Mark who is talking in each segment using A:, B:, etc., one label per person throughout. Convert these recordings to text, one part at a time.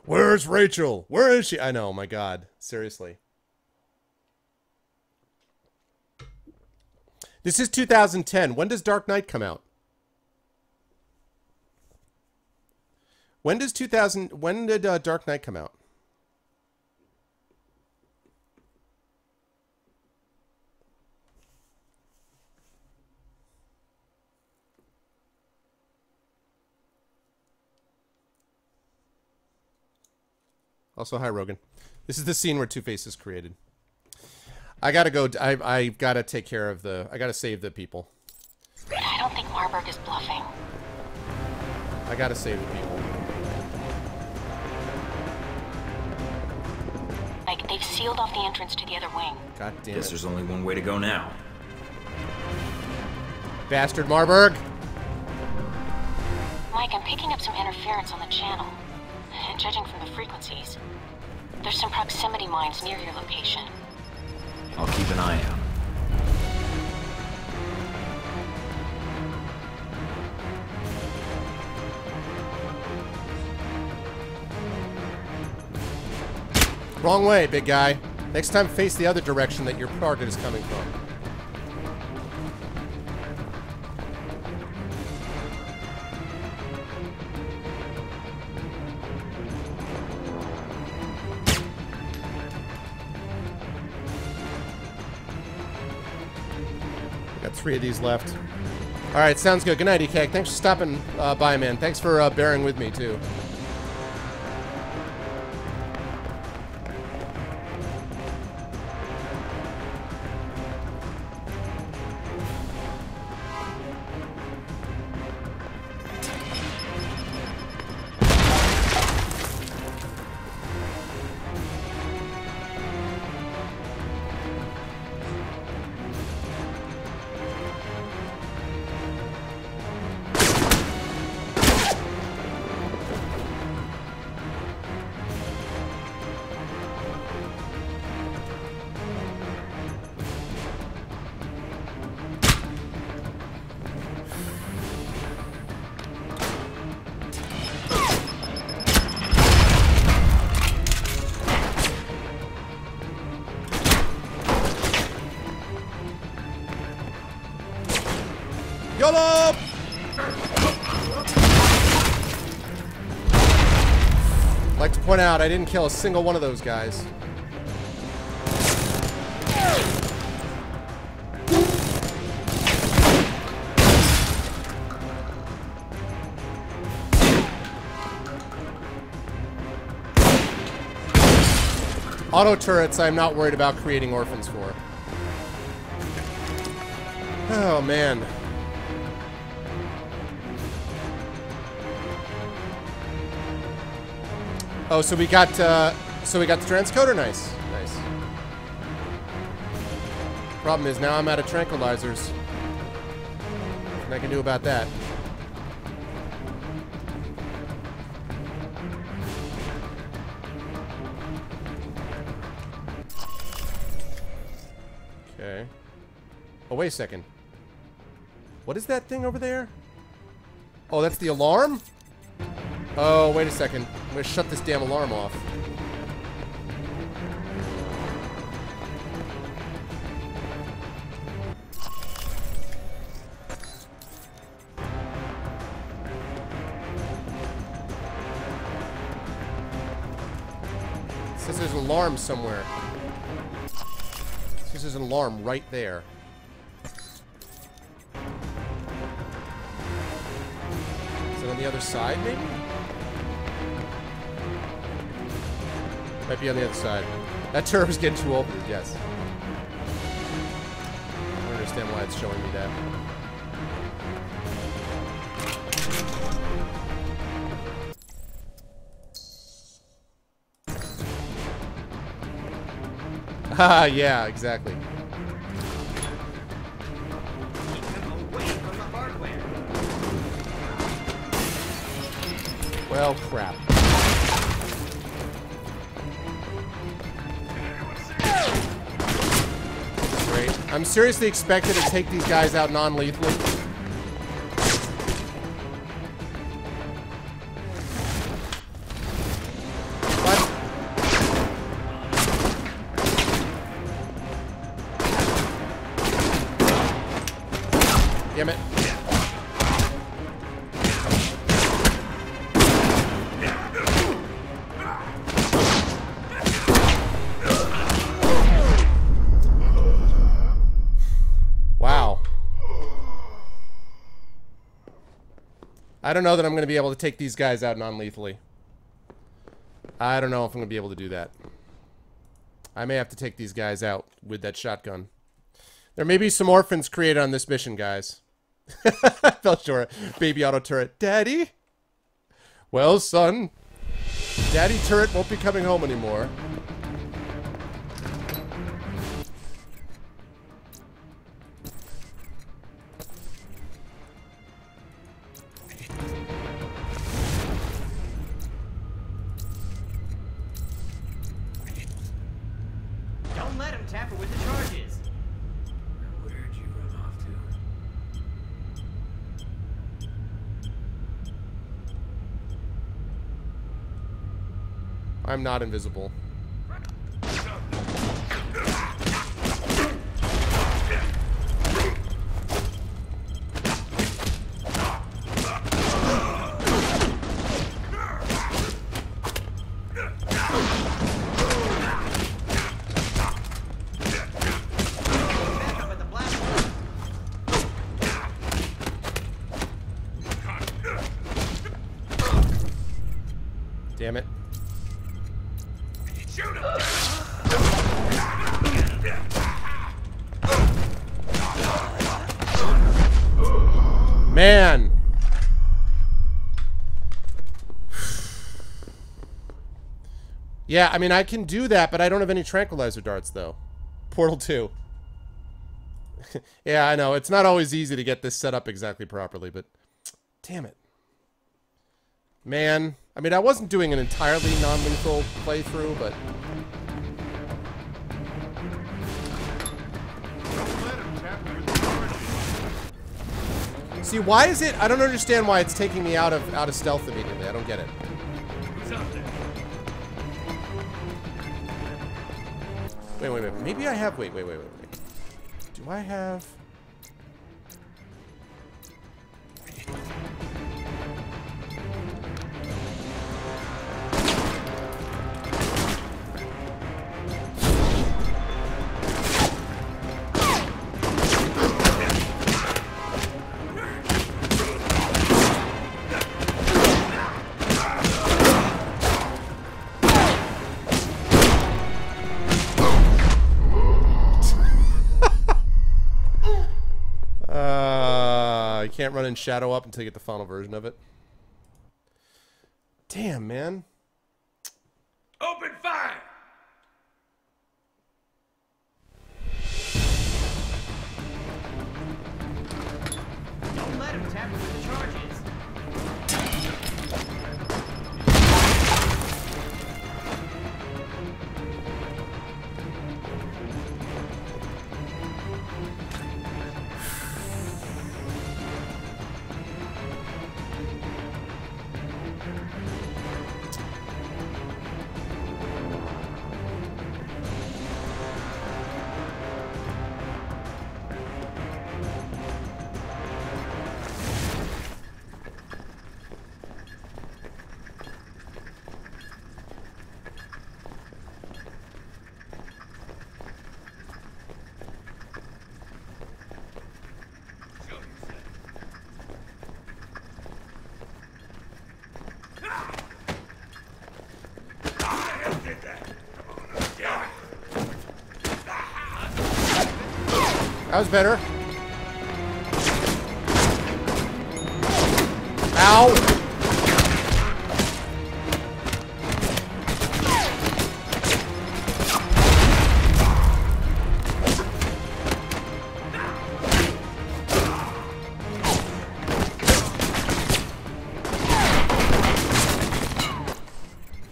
A: Where's Rachel? Where is she? I know, my God. Seriously. This is 2010. When does Dark Knight come out? When did Dark Knight come out? Also, hi, Rogan. This is the scene where Two-Face is created. I gotta go. I gotta take care of the... I gotta save the people.
B: I don't think Marburg is bluffing.
A: I gotta save the people.
B: Like, they've sealed off the entrance to the other wing.
A: God damn
C: Guess
A: it.
C: there's only one way to go now.
A: Bastard Marburg!
B: Mike, I'm picking up some interference on the channel. And judging from the frequencies, there's some proximity mines near your location.
C: I'll keep an eye out.
A: Wrong way, big guy. Next time, face the other direction that your target is coming from. Got 3 of these left. All right, sounds good. Good night, EK. Thanks for stopping by, man. Thanks for bearing with me, too. YOLO! Like to point out, I didn't kill a single one of those guys. Auto turrets, I'm not worried about creating orphans for. Oh, man. Oh, so we got the transcoder. Nice, nice. Problem is now I'm out of tranquilizers. Nothing I can do about that. Okay. Oh, wait a second. What is that thing over there? Oh, that's the alarm? Oh, wait a second. I'm gonna shut this damn alarm off. It says there's an alarm somewhere. It says there's an alarm right there. Is it on the other side, maybe? Might be on the other side. That turret's getting too old. Yes. I don't understand why it's showing me that. Ah, yeah, exactly. Well, crap. Great. I'm seriously expected to take these guys out non-lethally. Damn it. Wow. I don't know that I'm going to be able to take these guys out non-lethally. I don't know if I'm going to be able to do that. I may have to take these guys out with that shotgun. There may be some orphans created on this mission, guys. I felt sure. Baby auto turret. Daddy? Well, son. Daddy turret won't be coming home anymore.
D: Don't let him tamper with the charges.
C: Where'd you run off to?
A: I'm not invisible.
D: Back up at the blast point.
A: Damn it. Man. Yeah, I mean, I can do that, but I don't have any tranquilizer darts, though. Portal 2. Yeah, I know. It's not always easy to get this set up exactly properly, but... Damn it. Man. I mean, I wasn't doing an entirely non-lethal playthrough, but... See, why is it... I don't understand why it's taking me out of stealth immediately. I don't get it. Wait. Maybe I have... Wait. Do I have... You can't run in Shadow Up until you get the final version of it. Damn, man.
C: Open fire!
D: Don't let him tamper with the charges.
A: That was better. Ow!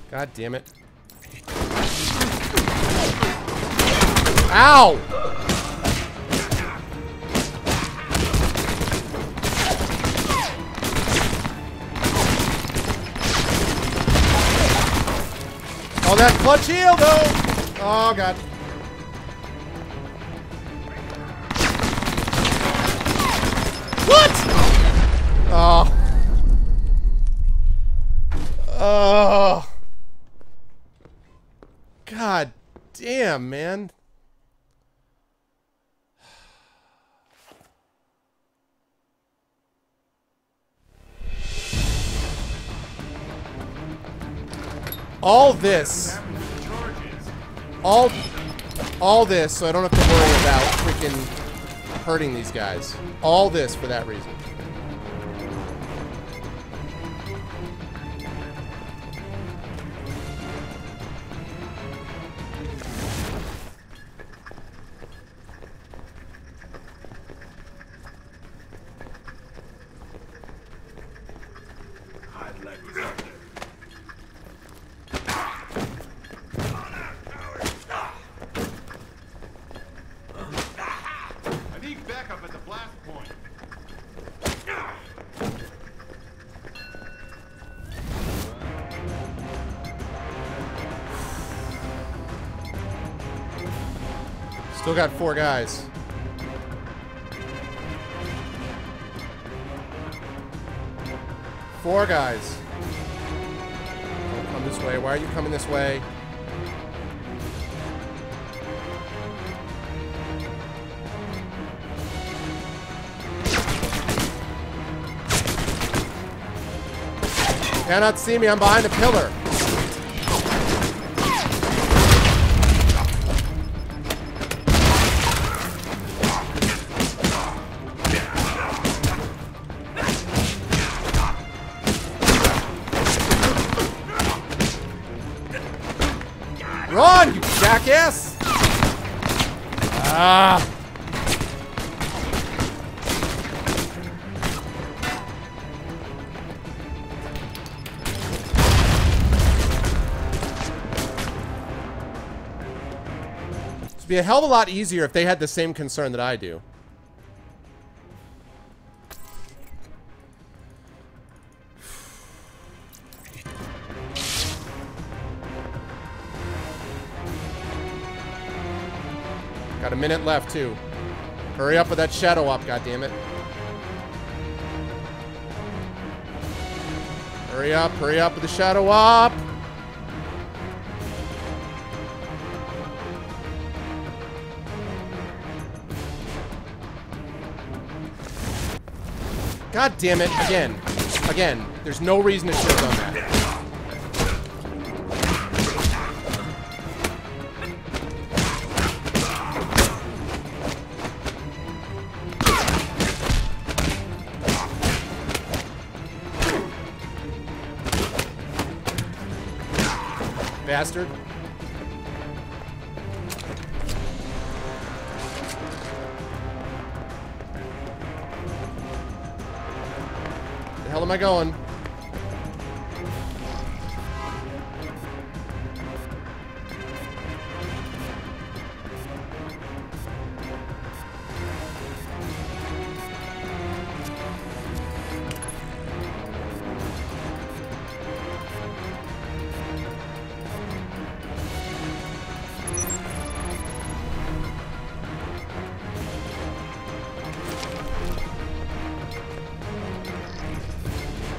A: God damn it. Ow! Oh, that clutch heal, though! Oh, God. Oh. God damn, man. All this. All this, so I don't have to worry about freaking hurting these guys. All this for that reason.
C: I'd let you up there. I need backup at the blast point.
A: Still got 4 guys. Four guys. Don't come this way. Why are you coming this way? Cannot see me. I'm behind a pillar. Run, you jackass! Ah! It'd be a hell of a lot easier if they had the same concern that I do. Got a minute left, too. Hurry up with that shadow up, goddammit. Hurry up with the shadow up! God damn it, again. Again, there's no reason it should have done that. Bastard. The hell am I going?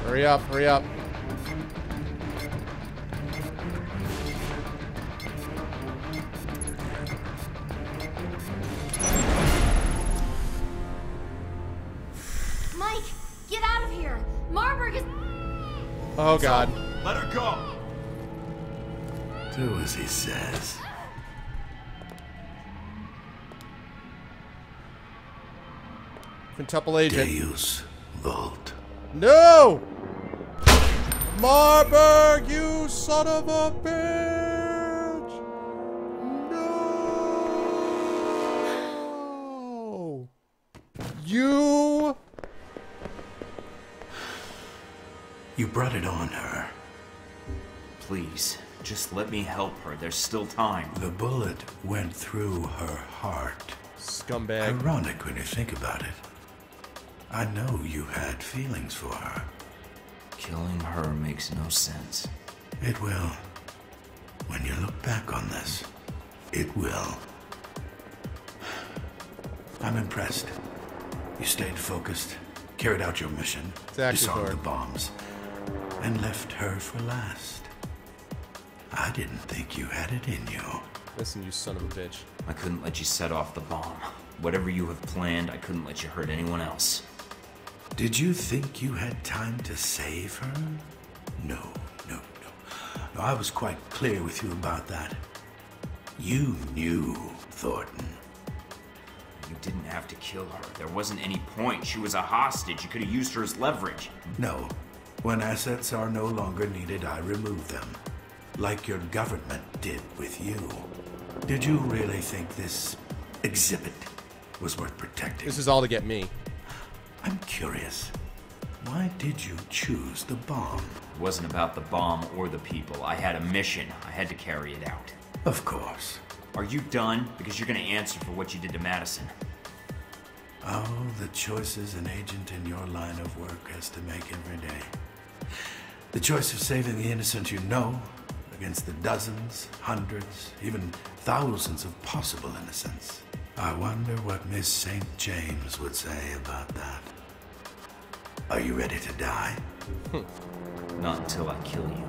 A: Hurry up, hurry up.
E: Mike, get out of here. Marburg is...
A: Oh god.
C: Let her go.
F: Do as he says.
A: Quintuple agent.
F: Deus Vult.
A: No! Marburg, you son of a bitch! No! You...
F: You brought it on her.
G: Please, just let me help her. There's still time.
F: The bullet went through her heart.
A: Scumbag.
F: Ironic when you think about it. I know you had feelings for her.
G: Killing her makes no sense.
F: It will. When you look back on this, it will. I'm impressed. You stayed focused, carried out your mission,
A: Exactly,
F: disarmed
A: Thor.
F: the bombs. and left her for last. I didn't think you had it in you.
A: Listen, you son of a bitch.
G: I couldn't let you set off the bomb. Whatever you have planned, I couldn't let you hurt anyone else.
F: Did you think you had time to save her? No. I was quite clear with you about that. You knew, Thornton.
G: You didn't have to kill her. There wasn't any point. She was a hostage. You could have used her as leverage.
F: No. When assets are no longer needed, I remove them. Like your government did with you. Did you really think this exhibit was worth protecting?
A: This is all to get me.
F: I'm curious. Why did you choose the bomb?
G: It wasn't about the bomb or the people. I had a mission. I had to carry it out.
F: Of course.
G: Are you done? Because you're going to answer for what you did to Madison.
F: Oh, the choices an agent in your line of work has to make every day. The choice of saving the innocent you know against the dozens, hundreds, even thousands of possible innocents. I wonder what Miss St. James would say about that. Are you ready to die?
G: Not until I kill you.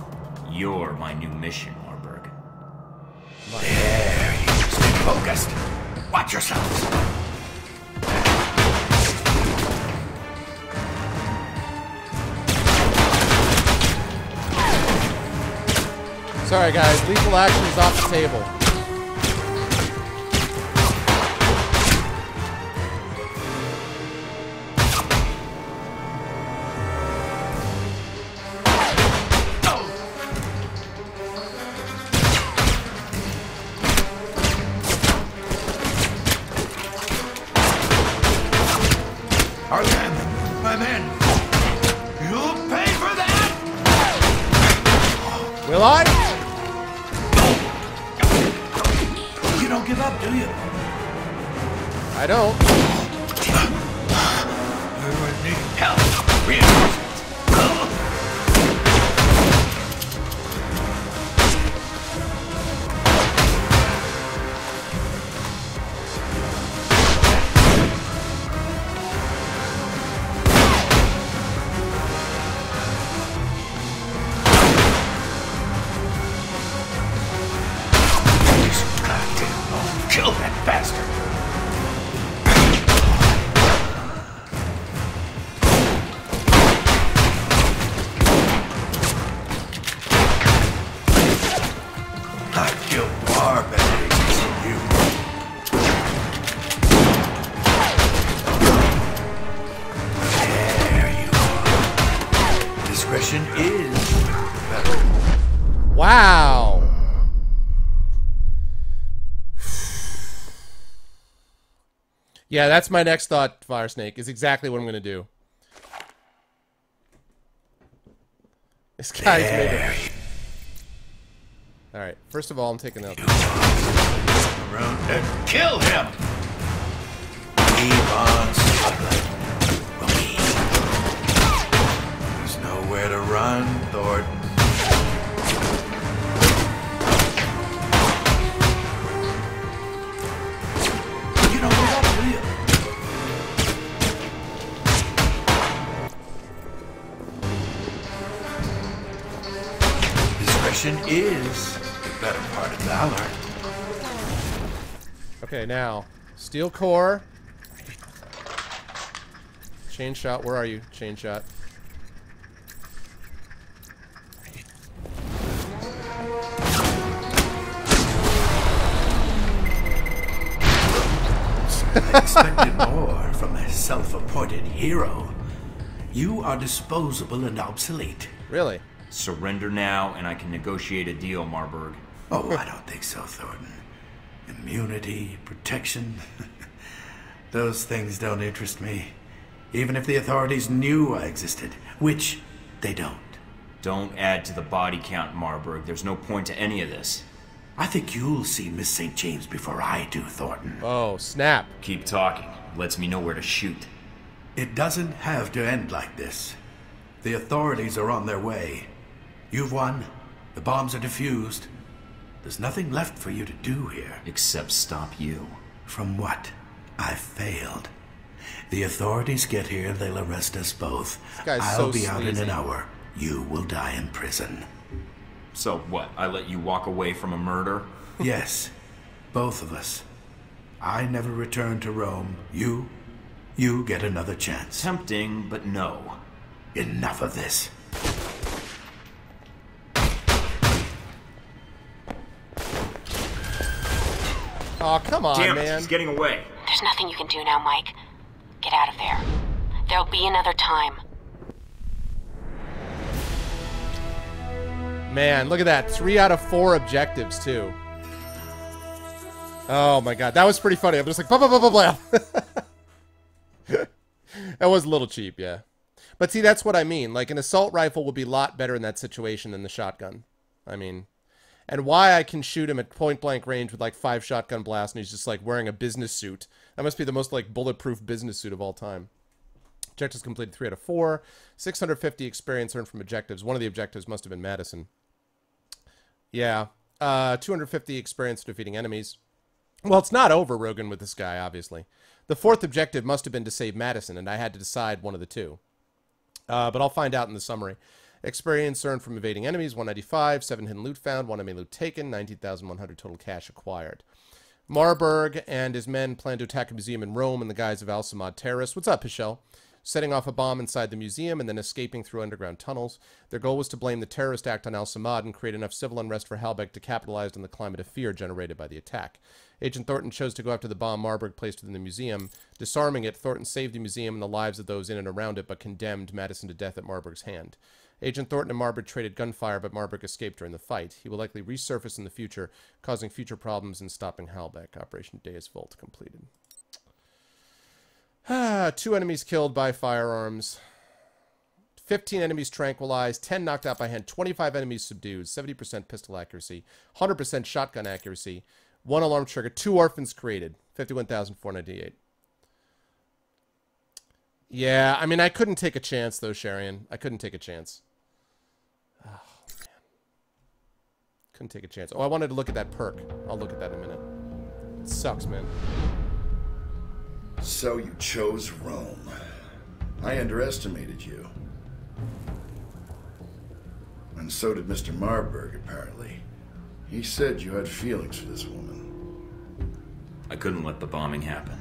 G: You're my new mission, Marburg.
F: There, you stay focused. Watch yourselves.
A: Sorry, guys. Lethal action is off the table.
F: Arkham, my men. You'll pay for that!
A: Will I?
F: You don't give up, do you?
A: I don't.
F: We would need help. Reinforcements. Kill that bastard! I kill far better agents than you. There you are. Discretion is better.
A: Wow. Yeah, that's my next thought, Fire Snake, is exactly what I'm going to do. This guy's made it. Alright, first of all, I'm taking out.
F: Around and kill him! Keep on struggling. There's nowhere to run, Thornton. You don't give up, do you? Discretion is the better part of valor.
A: Okay, now, Steel Core. Chain Shot, where are you, Chain Shot?
F: I expected more from a self-appointed hero. You are disposable and obsolete.
A: Really?
G: Surrender now, and I can negotiate a deal, Marburg.
F: Oh, I don't think so, Thornton. Immunity, protection, those things don't interest me. Even if the authorities knew I existed, which they don't.
G: Don't add to the body count, Marburg. There's no point to any of this.
F: I think you'll see Miss St. James before I do, Thornton.
A: Oh, snap.
G: Keep talking. Lets me know where to shoot.
F: It doesn't have to end like this. The authorities are on their way. You've won. The bombs are defused. There's nothing left for you to do here.
G: Except stop you.
F: From what? I've failed. The authorities get here, they'll arrest us both.
A: This guy's
F: I'll
A: so
F: be out in
A: sleazy.
F: an hour. you will die in prison.
G: So what? I let you walk away from a murder?
F: Yes, both of us. I never return to Rome. You get another chance.
G: Tempting, but no.
F: Enough of this.
A: Oh, come on,
G: Damn it,
A: man.
G: he's getting away.
B: There's nothing you can do now, Mike. Get out of there. There'll be another time.
A: Man, look at that. 3 out of 4 objectives, too. Oh, my God. That was pretty funny. I'm just like, blah, blah, blah, blah, blah. That was a little cheap, yeah. But see, that's what I mean. Like, an assault rifle would be a lot better in that situation than the shotgun. I mean, and why I can shoot him at point-blank range with, like, 5 shotgun blasts, and he's just, like, wearing a business suit. That must be the most, like, bulletproof business suit of all time. Objectives completed 3 out of 4. 650 experience earned from objectives. One of the objectives must have been Madison. Yeah. 250 experience defeating enemies. Well, it's not over, Rogan, with this guy, obviously. The 4th objective must have been to save Madison, and I had to decide one of the two. But I'll find out in the summary. Experience earned from evading enemies, 195. 7 hidden loot found. 1 enemy loot taken. 19,100 total cash acquired. Marburg and his men plan to attack a museum in Rome in the guise of Al-Samad terrorists. What's up, Pichel? Setting off a bomb inside the museum and then escaping through underground tunnels. Their goal was to blame the terrorist act on Al-Samad and create enough civil unrest for Halbech to capitalize on the climate of fear generated by the attack. Agent Thornton chose to go after the bomb Marburg placed within the museum. Disarming it, Thornton saved the museum and the lives of those in and around it, but condemned Madison to death at Marburg's hand. Agent Thornton and Marburg traded gunfire, but Marburg escaped during the fight. He will likely resurface in the future, causing future problems and stopping Halbech. Operation Deus Vult completed. 2 enemies killed by firearms. 15 enemies tranquilized. 10 knocked out by hand. 25 enemies subdued. 70% pistol accuracy. 100% shotgun accuracy. 1 alarm trigger. 2 orphans created. 51,498. Yeah, I mean, I couldn't take a chance, though, Sharian. I couldn't take a chance. Oh, man. Couldn't take a chance. Oh, I wanted to look at that perk. I'll look at that in a minute. It sucks, man.
H: So you chose Rome. I underestimated you. And so did Mr. Marburg, apparently. He said you had feelings for this woman.
G: I couldn't let the bombing happen.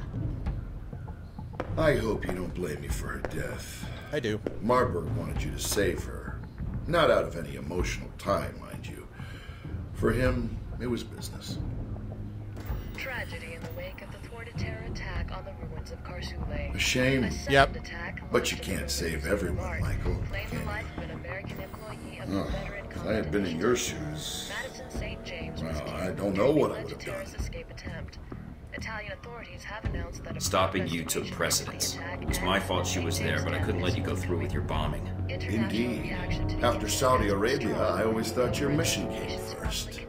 H: I hope you don't blame me for her death.
A: I do.
H: Marburg wanted you to save her. Not out of any emotional tie, mind you. For him, it was business.
I: Tragedy in the wake of the thwarted terror attack on the ruins of Karsule.
H: A shame.
A: Yep.
H: But you can't save everyone, Michael. Can you? Oh, if I had been in your shoes, well, I don't know what I would have done.
I: Italian authorities have announced that
G: Stopping you took precedence. It was my fault she was there, but I couldn't let you go through with your bombing.
H: Indeed. After Saudi Arabia, I always thought your mission came first.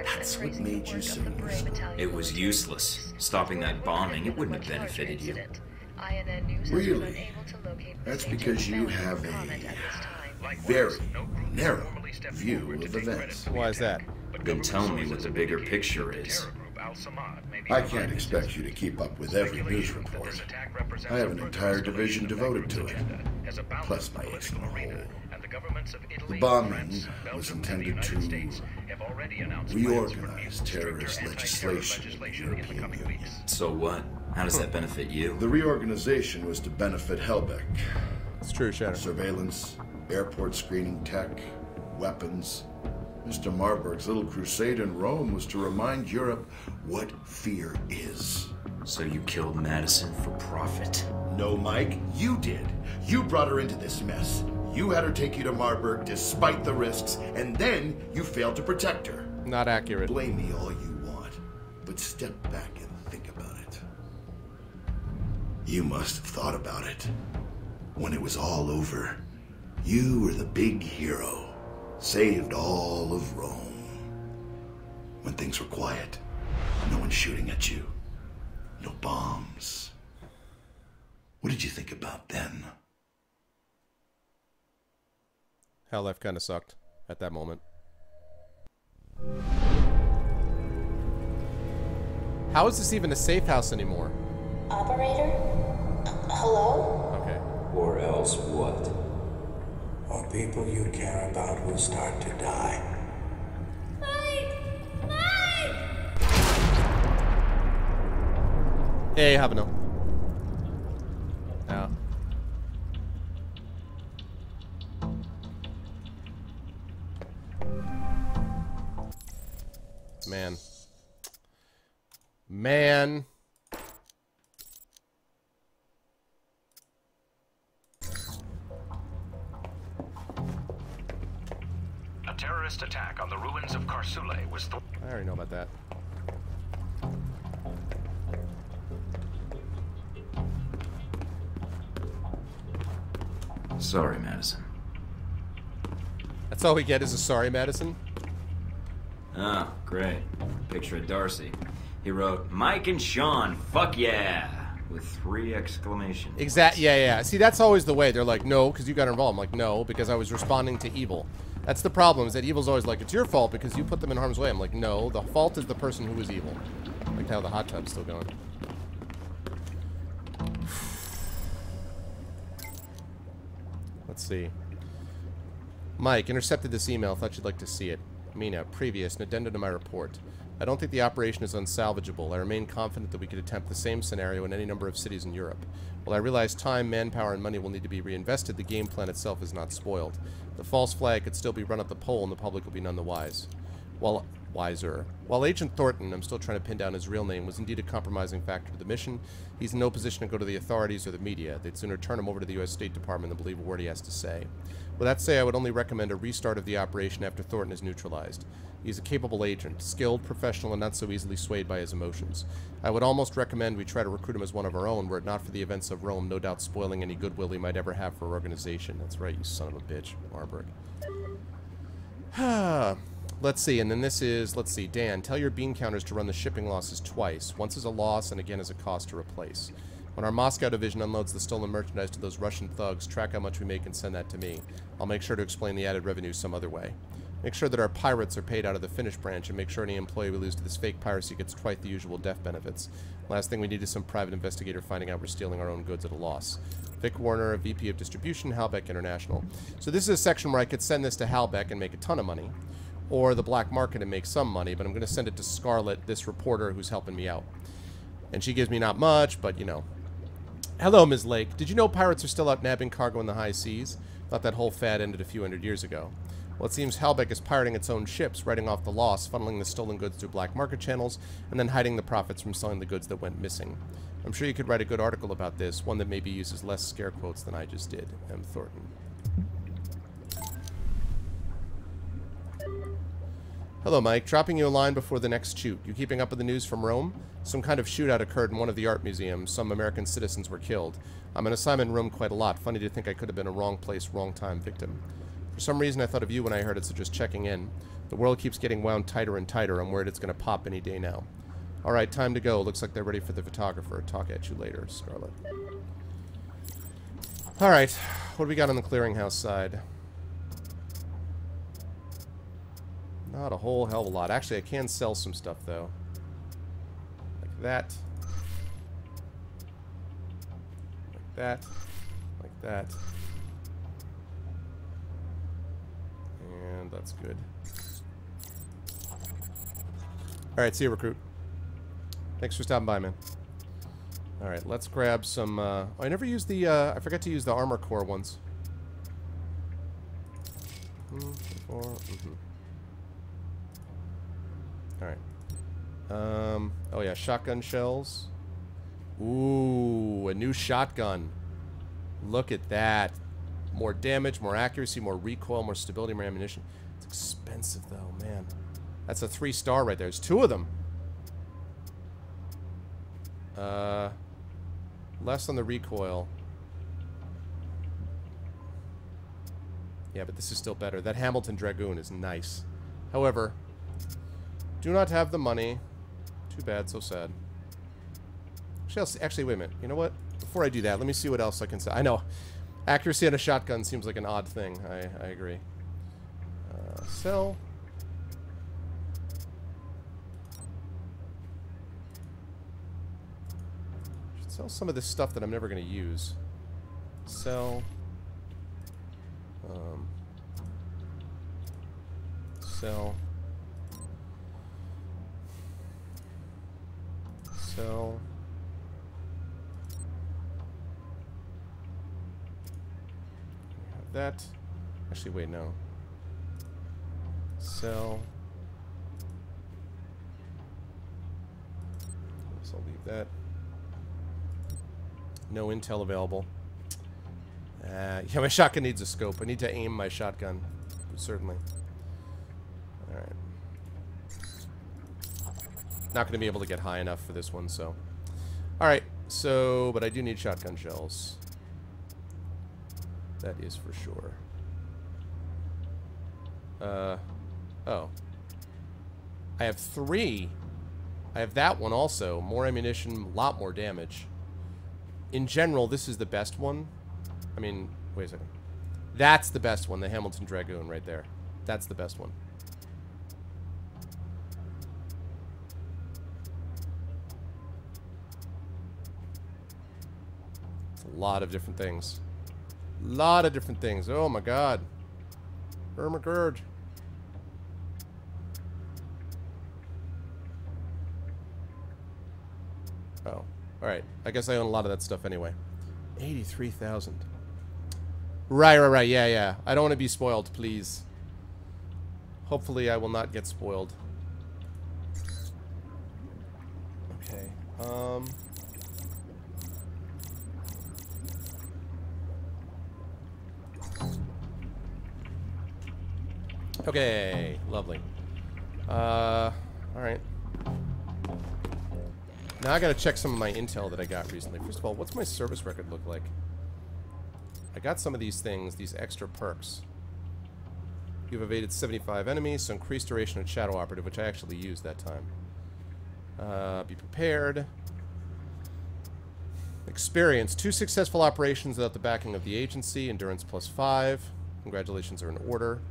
H: That's what made you so useful.
G: It was useless. Stopping that bombing, it wouldn't have benefited you.
H: Really? That's because you have a very narrow view of events.
A: Why is that?
G: Then tell me what the bigger picture is.
H: I can't expect you to keep up with every news report. I have an entire division devoted to it, plus my excellent whole. The bombing was intended to reorganize terrorist legislation in the European Union.
G: So what? How does that benefit you?
H: The reorganization was to benefit Halbech.
A: It's true, Shadow.
H: Surveillance, airport screening tech, weapons. Mr. Marburg's little crusade in Rome was to remind Europe what fear is.
G: So you killed Madison for profit?
H: No, Mike, you did. You brought her into this mess. You had her take you to Marburg despite the risks, and then you failed to protect her.
A: Not accurate.
H: Blame me all you want, but step back and think about it. You must have thought about it. When it was all over, you were the big hero. Saved all of Rome. When things were quiet, no one shooting at you. No bombs. What did you think about then?
A: Hell, life kind of sucked at that moment. How is this even a safe house anymore?
J: Operator? Hello?
A: Okay.
K: Or else what?
F: Won't people you care about will start to die.
A: Hey, have a no. Yeah. Man. Man.
J: A terrorist attack on the ruins of Karsule was
A: I already know about that.
G: Sorry, Madison.
A: That's all we get is a sorry, Madison.
G: Oh, great. Picture of Darcy. He wrote, Mike and Sean, fuck yeah! With 3 exclamations.
A: Exact. Yeah. See, that's always the way. They're like, no, because you got involved. I'm like, no, because I was responding to evil. That's the problem, is that evil's always like, it's your fault because you put them in harm's way. I'm like, no, the fault is the person who was evil. Like how the hot tub's still going. Let's see. Mike, intercepted this email. Thought you'd like to see it. Mina, previous, an addendum to my report. I don't think the operation is unsalvageable. I remain confident that we could attempt the same scenario in any number of cities in Europe. While I realize time, manpower, and money will need to be reinvested, the game plan itself is not spoiled. The false flag could still be run up the pole and the public will be none the wiser. While Agent Thornton, I'm still trying to pin down his real name, was indeed a compromising factor to the mission, he's in no position to go to the authorities or the media. They'd sooner turn him over to the U.S. State Department than believe a word he has to say. With that said, I would only recommend a restart of the operation after Thornton is neutralized. He's a capable agent, skilled, professional, and not so easily swayed by his emotions. I would almost recommend we try to recruit him as one of our own, were it not for the events of Rome no doubt spoiling any goodwill he might ever have for our organization. That's right, you son of a bitch, Marburg. Let's see, and then this is, let's see, Dan, tell your bean counters to run the shipping losses twice, once as a loss and again as a cost to replace. When our Moscow division unloads the stolen merchandise to those Russian thugs, track how much we make and send that to me. I'll make sure to explain the added revenue some other way. Make sure that our pirates are paid out of the Finnish branch, and make sure any employee we lose to this fake piracy gets twice the usual death benefits. Last thing we need is some private investigator finding out we're stealing our own goods at a loss. Vic Warner, VP of Distribution, Halbeck International. So this is a section where I could send this to Halbeck and make a ton of money, or the black market and make some money, but I'm going to send it to Scarlett, this reporter who's helping me out. And she gives me not much, but, you know. Hello, Ms. Lake. Did you know pirates are still out nabbing cargo in the high seas? Thought that whole fad ended a few hundred years ago. Well, it seems Halbeck is pirating its own ships, writing off the loss, funneling the stolen goods through black market channels, and then hiding the profits from selling the goods that went missing. I'm sure you could write a good article about this, one that maybe uses less scare quotes than I just did. M. Thornton. Hello, Mike. Dropping you a line before the next shoot. You keeping up with the news from Rome? Some kind of shootout occurred in one of the art museums. Some American citizens were killed. I'm on assignment in Rome quite a lot. Funny to think I could have been a wrong place, wrong time victim. For some reason, I thought of you when I heard it, so just checking in. The world keeps getting wound tighter and tighter. I'm worried it's going to pop any day now. All right, time to go. Looks like they're ready for the photographer. Talk at you later, Scarlett. All right, what do we got on the clearinghouse side? Not a whole hell of a lot. Actually, I can sell some stuff, though. Like that. Like that. Like that. And that's good. Alright, see you, recruit. Thanks for stopping by, man. Alright, let's grab some, oh, I never used the, I forgot to use the armor core ones. Alright. Oh yeah, shotgun shells. Ooh, a new shotgun. Look at that. More damage, more accuracy, more recoil, more stability, more ammunition. It's expensive though, man. That's a 3-star right there. There's 2 of them. Less on the recoil. Yeah, but this is still better. That Hamilton Dragoon is nice. However, do not have the money. Too bad, so sad. Actually, wait a minute. You know what? Before I do that, let me see what else I can say. I know. Accuracy on a shotgun seems like an odd thing. I agree. Sell. Should sell some of this stuff that I'm never going to use. Sell. Sell. Sell. Have that. Actually, wait, no. Sell. So I'll leave that. No intel available. Yeah, my shotgun needs a scope. I need to aim my shotgun. Certainly. Alright. Not going to be able to get high enough for this one, so. Alright, so, but I do need shotgun shells. That is for sure. Oh. I have 3. I have that one also. More ammunition, a lot more damage. In general, this is the best one. I mean, wait a second. That's the best one, the Hamilton Dragoon right there. That's the best one. It's a lot of different things. A lot of different things. Oh my god. Ermagerd. Oh. Alright. I guess I own a lot of that stuff anyway. 83,000. Right. Yeah. I don't want to be spoiled, please. Hopefully I will not get spoiled. Okay. Okay. Lovely. Alright. Now I gotta check some of my intel that I got recently. First of all, what's my service record look like? I got some of these things, these extra perks. You've evaded 75 enemies, so increased duration of Shadow Operative, which I actually used that time. Be prepared. Experience. 2 successful operations without the backing of the agency. Endurance +5. Congratulations are in order.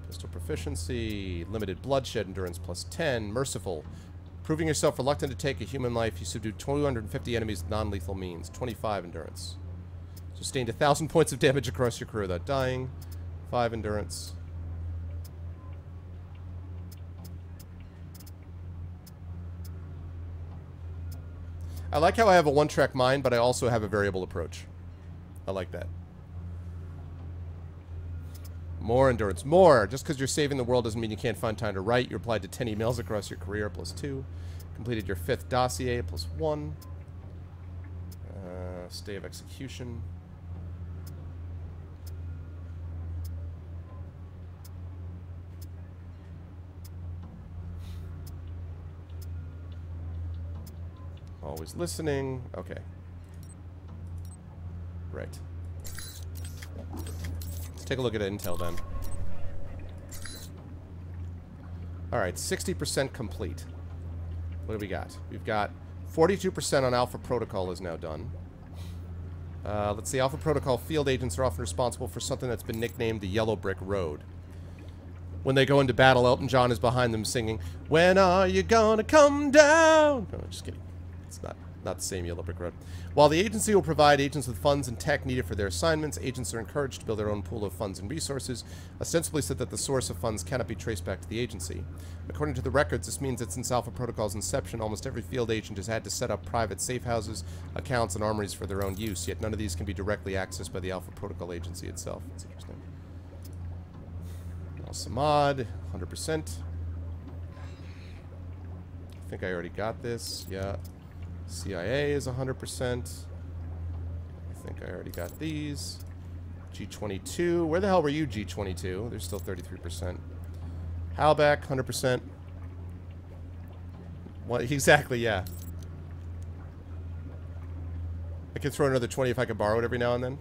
A: Pistol proficiency. Limited bloodshed. Endurance +10. Merciful. Proving yourself reluctant to take a human life, you subdued 250 enemies with non-lethal means. 25 endurance. Sustained 1,000 points of damage across your career without dying. 5 endurance. I like how I have a one-track mind, but I also have a variable approach. I like that. More endurance. More! Just because you're saving the world doesn't mean you can't find time to write. You replied to 10 emails across your career, +2. Completed your 5th dossier, +1. Stay of execution. Always listening. Okay. Right. Let's take a look at intel then. Alright, 60% complete. What do we got? We've got 42% on Alpha Protocol is now done. Let's see, Alpha Protocol field agents are often responsible for something that's been nicknamed the Yellow Brick Road. When they go into battle, Elton John is behind them singing, "When are you gonna come down?" No, just kidding. It's not the same Yellow Brick Road. While the agency will provide agents with funds and tech needed for their assignments, agents are encouraged to build their own pool of funds and resources, ostensibly so that the source of funds cannot be traced back to the agency. According to the records, this means that since Alpha Protocol's inception, almost every field agent has had to set up private safe houses, accounts, and armories for their own use, yet none of these can be directly accessed by the Alpha Protocol agency itself. That's interesting. Al-Samad, 100%. I think I already got this. Yeah. CIA is 100%. I think I already got these. G22. Where the hell were you, G22? There's still 33%. Halbeck, 100%. What? Exactly, yeah. I could throw another 20 if I could borrow it every now and then.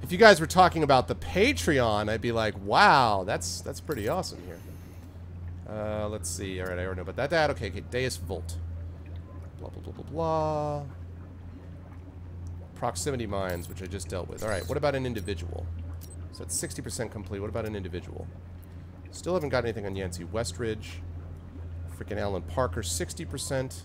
A: If you guys were talking about the Patreon, I'd be like, wow, that's pretty awesome here. Let's see. All right, I already know about that. Okay, Deus Vult. Blah, blah, blah, blah, blah. Proximity mines, which I just dealt with. All right, what about an individual? So that's 60% complete. What about an individual? Still haven't got anything on Yancey Westridge. Freaking Alan Parker, 60%.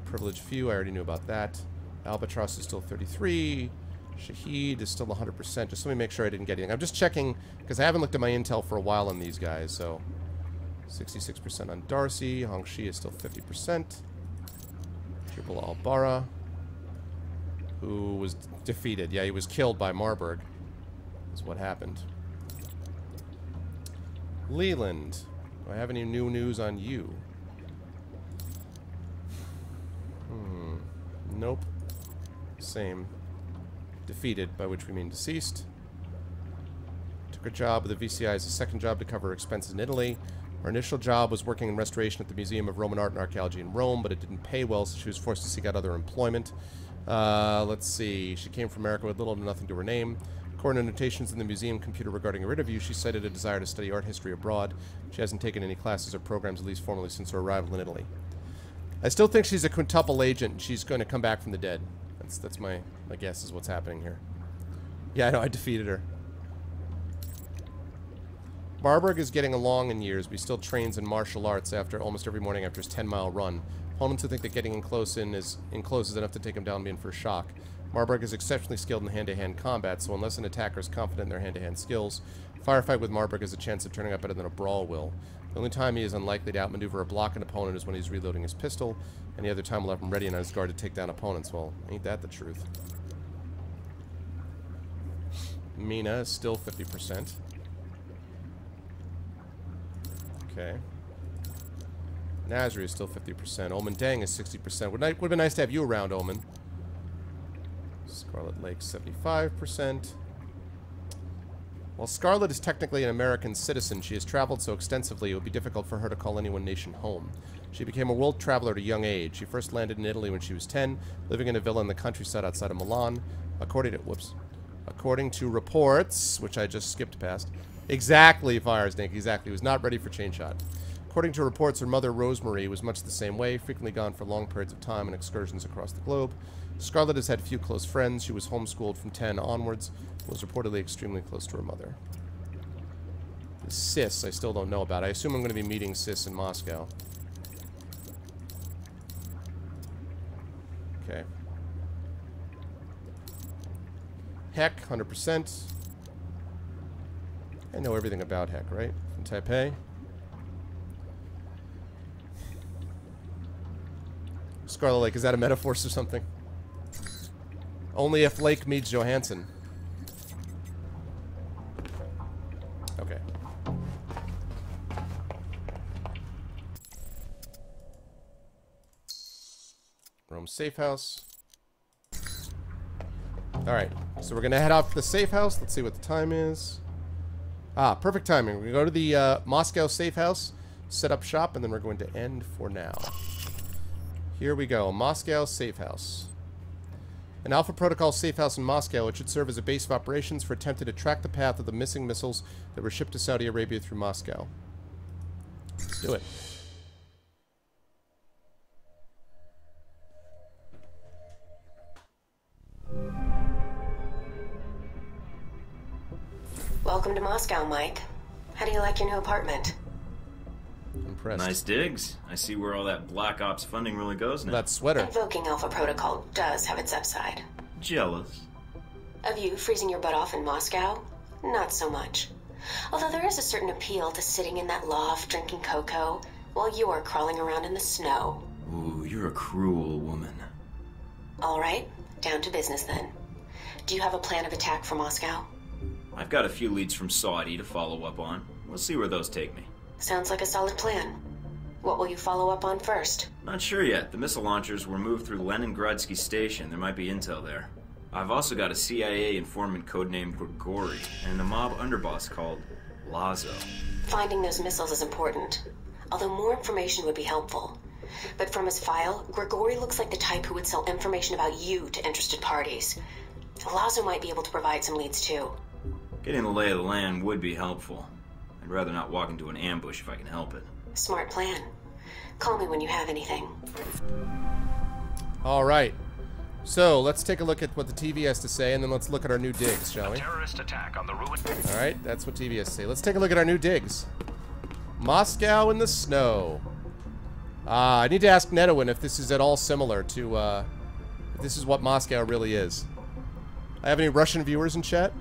A: Privileged few, I already knew about that. Albatross is still 33. Shahid is still 100%. Just let me make sure I didn't get anything. I'm just checking, because I haven't looked at my intel for a while on these guys, so... 66% on Darcy. Hongxi is still 50%. Jubal Al-Bara, who was defeated. Yeah, he was killed by Marburg, is what happened. Leland. Do I have any new news on you? Nope. Same. Defeated, by which we mean deceased. Took a job with the VCI as a second job to cover expenses in Italy. Her initial job was working in restoration at the Museum of Roman Art and Archaeology in Rome, but it didn't pay well, so she was forced to seek out other employment. Let's see. She came from America with little to nothing to her name. According to notations in the museum computer regarding her interview, she cited a desire to study art history abroad. She hasn't taken any classes or programs, at least formally, since her arrival in Italy. I still think she's a quintuple agent, and she's going to come back from the dead. That's my guess is what's happening here. Yeah, I know, I defeated her. Marburg is getting along in years, but he still trains in martial arts after almost every morning after his 10-mile run. Opponents who think that getting in close is enough to take him down and be in for a shock. Marburg is exceptionally skilled in hand-to-hand combat, so unless an attacker is confident in their hand-to-hand skills, a firefight with Marburg has a chance of turning out better than a brawl will. The only time he is unlikely to outmaneuver or block an opponent is when he's reloading his pistol. Any other time will have him ready and on his guard to take down opponents. Well, ain't that the truth? Mina is still 50%. Okay. Nasri is still 50%. Omen Dang is 60%. Would have been nice to have you around, Omen. Scarlet Lake, 75%. While Scarlet is technically an American citizen, she has traveled so extensively it would be difficult for her to call any one nation home. She became a world traveler at a young age. She first landed in Italy when she was 10, living in a villa in the countryside outside of Milan. According to reports, which I just skipped past. Exactly, Firesnake, exactly. He was not ready for Chain Shot. According to reports, her mother, Rosemary, was much the same way, frequently gone for long periods of time and excursions across the globe. Scarlett has had few close friends. She was homeschooled from 10 onwards, was reportedly extremely close to her mother. Sis, I still don't know about. I assume I'm going to be meeting Sis in Moscow. Okay. Heck, 100%. I know everything about Heck, right? From Taipei. Scarlet Lake, is that a metaphor or something? Only if Lake meets Johansson. Okay. Rome safe house. Alright, so we're gonna head off to the safe house. Let's see what the time is. Ah, perfect timing. We're gonna go to the Moscow safe house, set up shop, and then we're going to end for now. Here we go. Moscow safe house. An Alpha Protocol safe house in Moscow. It should serve as a base of operations for attempting to track the path of the missing missiles that were shipped to Saudi Arabia through Moscow. Let's do it.
B: Welcome to Moscow, Mike. How do you like your new apartment?
A: Impressed.
G: Nice digs. I see where all that Black Ops funding really goes now.
A: That sweater.
B: Invoking Alpha Protocol does have its upside.
G: Jealous.
B: Of you freezing your butt off in Moscow? Not so much. Although there is a certain appeal to sitting in that loft drinking cocoa while you're crawling around in the snow.
G: Ooh, you're a cruel woman.
B: All right, down to business then. Do you have a plan of attack for Moscow?
G: I've got a few leads from Saudi to follow up on. We'll see where those take me.
B: Sounds like a solid plan. What will you follow up on first?
G: Not sure yet. The missile launchers were moved through Leningradsky Station. There might be intel there. I've also got a CIA informant codenamed Grigori, and a mob underboss called Lazo.
B: Finding those missiles is important, although more information would be helpful. But from his file, Grigori looks like the type who would sell information about you to interested parties. Lazo might be able to provide some leads too.
G: Getting the lay of the land would be helpful. I'd rather not walk into an ambush if I can help it.
B: Smart plan. Call me when you have anything.
A: Alright. So, let's take a look at what the TV has to say, and then let's look at our new digs, shall we?
J: Terrorist attack on the ruin.
A: Alright, that's what TV has to say. Let's take a look at our new digs. Moscow in the snow. I need to ask Netowin if this is at all similar to, if this is what Moscow really is. I have any Russian viewers in chat?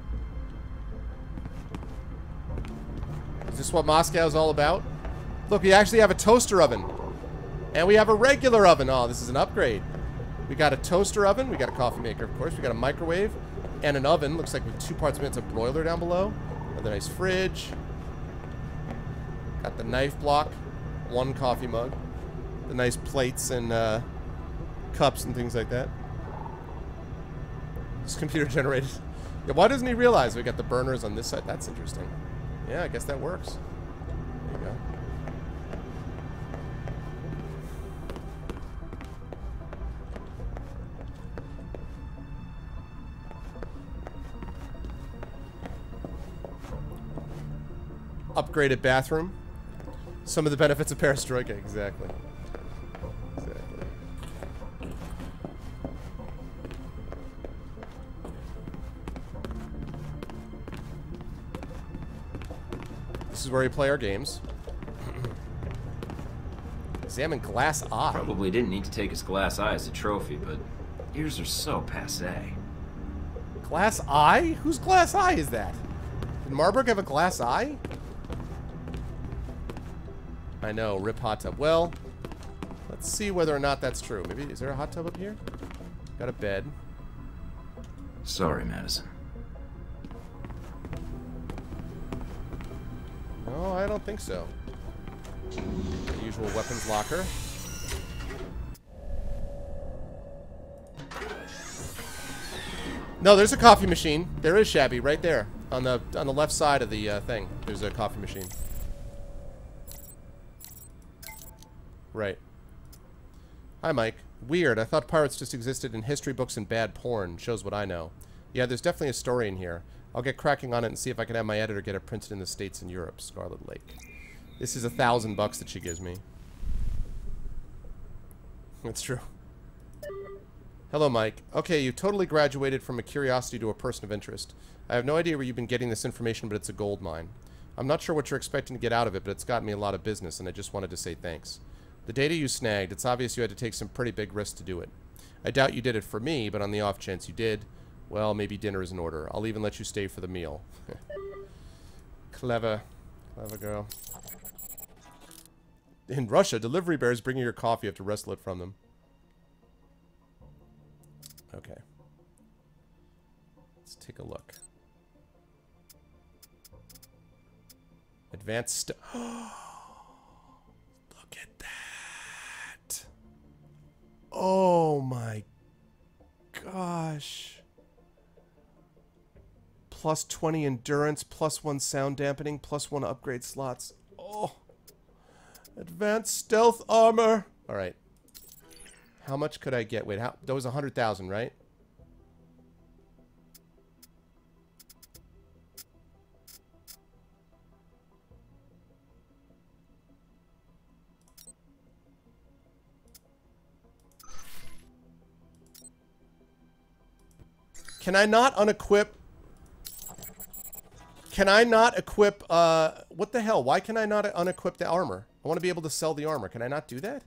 A: Is this what Moscow is all about? Look, we actually have a toaster oven. And we have a regular oven. Oh, this is an upgrade. We got a toaster oven. We got a coffee maker, of course. We got a microwave and an oven. Looks like with 2 parts of it's a broiler down below. Another nice fridge. Got the knife block. 1 coffee mug. The nice plates and cups and things like that. It's computer generated. Yeah, why doesn't he realize we got the burners on this side? That's interesting. Yeah, I guess that works. There you go. Upgraded bathroom. Some of the benefits of perestroika, exactly. Exactly. This is where we play our games. Examine glass eye.
G: Probably didn't need to take his glass eye as a trophy, but yours are so passé.
A: Glass eye? Whose glass eye is that? Did Marburg have a glass eye? I know, rip hot tub. Well, let's see whether or not that's true. Maybe, is there a hot tub up here? Got a bed.
G: Sorry, Madison.
A: No, I don't think so. The usual weapons locker. No, there's a coffee machine. There is, Shabby, right there. On the left side of the thing. There's a coffee machine. Right. Hi, Mike. Weird. I thought pirates just existed in history books and bad porn. Shows what I know. Yeah, there's definitely a story in here. I'll get cracking on it and see if I can have my editor get it printed in the States and Europe. Scarlet Lake. This is $1,000 that she gives me. That's true. Hello, Mike. Okay, you totally graduated from a curiosity to a person of interest. I have no idea where you've been getting this information, but it's a gold mine. I'm not sure what you're expecting to get out of it, but it's gotten me a lot of business, and I just wanted to say thanks. The data you snagged, it's obvious you had to take some pretty big risks to do it. I doubt you did it for me, but on the off chance you did, well, maybe dinner is in order. I'll even let you stay for the meal. Clever. Clever girl. In Russia, delivery bears bring you your coffee. You have to wrestle it from them. Okay. Let's take a look. Advanced... Look at that. Oh my gosh. Plus 20 endurance, plus 1 sound dampening, plus 1 upgrade slots. Oh. Advanced stealth armor. All right. How much could I get? Wait, how? That was 100,000, right? Can I not unequip? Can I not equip, what the hell? Why can I not unequip the armor? I want to be able to sell the armor. Can I not do that?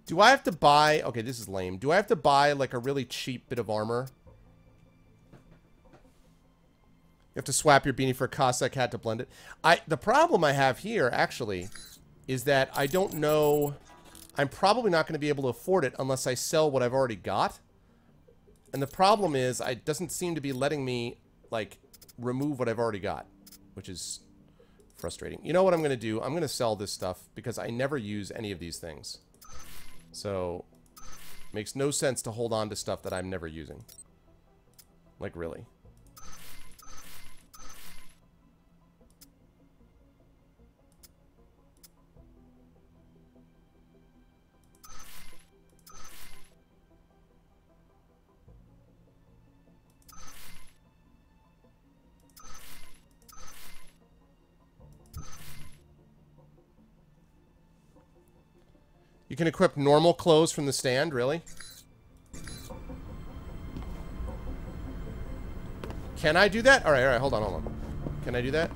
A: Do I have to buy... Okay, this is lame. Do I have to buy, like, a really cheap bit of armor? You have to swap your beanie for a Cossack hat to blend it. The problem I have here, actually, is that I don't know... I'm probably not going to be able to afford it unless I sell what I've already got. And the problem is, it doesn't seem to be letting me, like, remove what I've already got. Which is frustrating. You know what I'm going to do? I'm going to sell this stuff because I never use any of these things. So, makes no sense to hold on to stuff that I'm never using. Like, really. You can equip normal clothes from the stand, really? Can I do that? Alright, hold on. Can I do that?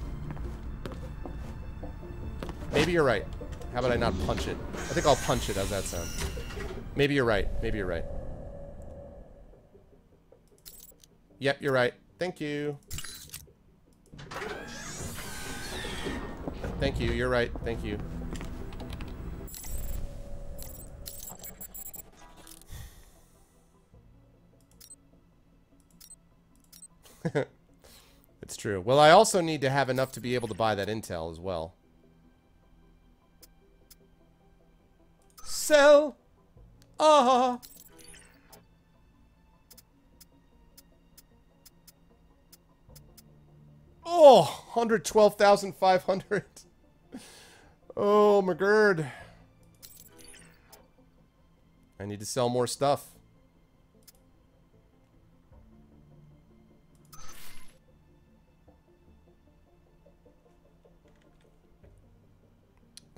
A: Maybe you're right. How about I not punch it? I think I'll punch it. How's that sound? Maybe you're right. Maybe you're right. Yep, you're right. Thank you. Thank you. You're right. Thank you. It's true. Well, I also need to have enough to be able to buy that intel as well. Sell. Ah. Oh, 112,500. Oh, my god. I need to sell more stuff.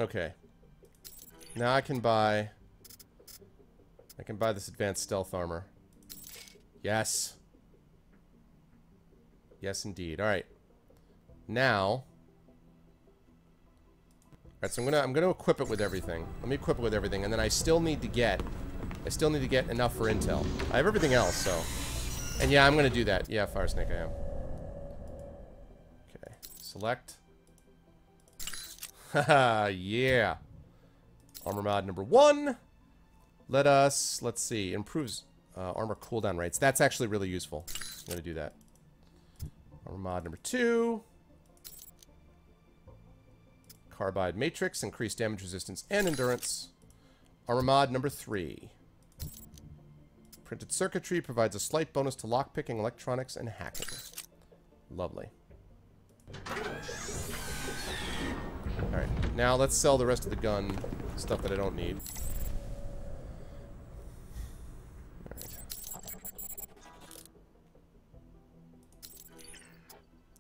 A: Okay. Now I can buy this advanced stealth armor. Yes. Yes, indeed. All right. Now, alright, so I'm gonna equip it with everything. Let me equip it with everything, and then I still need to get enough for intel. I have everything else, so, and yeah, I'm gonna do that. Yeah, Firesnake, I am. Okay, select. Haha, yeah. Armor mod number 1. Let's see, improves armor cooldown rates. That's actually really useful. I'm gonna do that. Armor mod number 2. Carbide Matrix, increased damage resistance and endurance. Armor mod number 3. Printed circuitry provides a slight bonus to lockpicking, electronics, and hacking. Lovely. Alright, now let's sell the rest of the gun stuff that I don't need. Alright.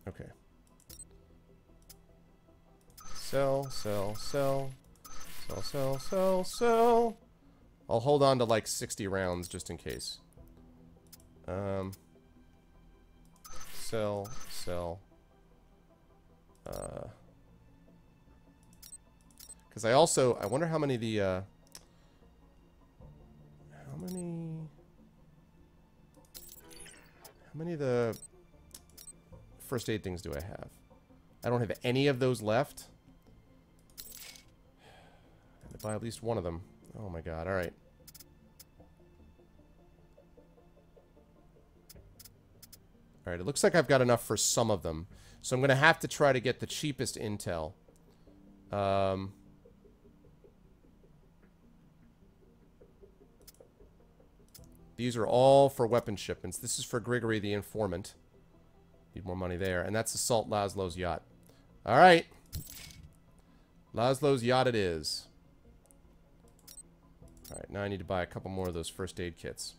A: Okay. Sell. I'll hold on to like 60 rounds just in case. Sell. Because I wonder how many the, how many of the first aid things do I have? I don't have any of those left. I had to buy at least one of them. Oh my god, alright. Alright, it looks like I've got enough for some of them. So I'm going to have to try to get the cheapest intel. These are all for weapon shipments. This is for Grigory the Informant. Need more money there. And that's Assault Laszlo's yacht. Alright. Laszlo's yacht it is. Alright, now I need to buy a couple more of those first aid kits.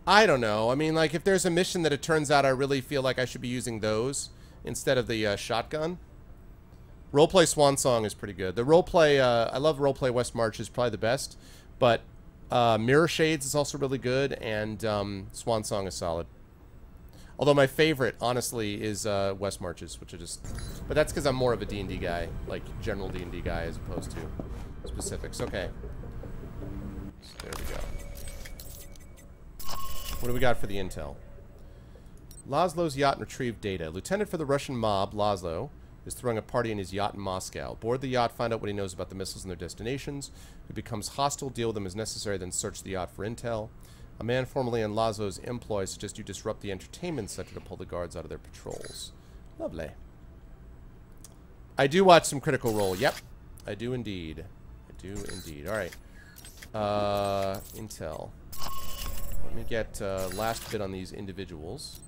A: I don't know. I mean, like, if there's a mission that it turns out I really feel like I should be using those instead of the shotgun. Roleplay Swan Song is pretty good. The roleplay, I love roleplay West March is probably the best. But Mirror Shades is also really good, and Swan Song is solid. Although my favorite, honestly, is West Marches, which are just... But that's because I'm more of a D&D guy, like general D&D guy as opposed to specifics. Okay. So there we go. What do we got for the intel? Laszlo's yacht retrieved data. Lieutenant for the Russian mob, Laszlo, is throwing a party in his yacht in Moscow. Board the yacht, find out what he knows about the missiles and their destinations. If he becomes hostile, deal with them as necessary, then search the yacht for intel. A man formerly in Laszlo's employ suggests you disrupt the entertainment center to pull the guards out of their patrols. Lovely. I do watch some Critical Role. Yep. I do indeed. I do indeed. Alright. Intel. Let me get last bit on these individuals.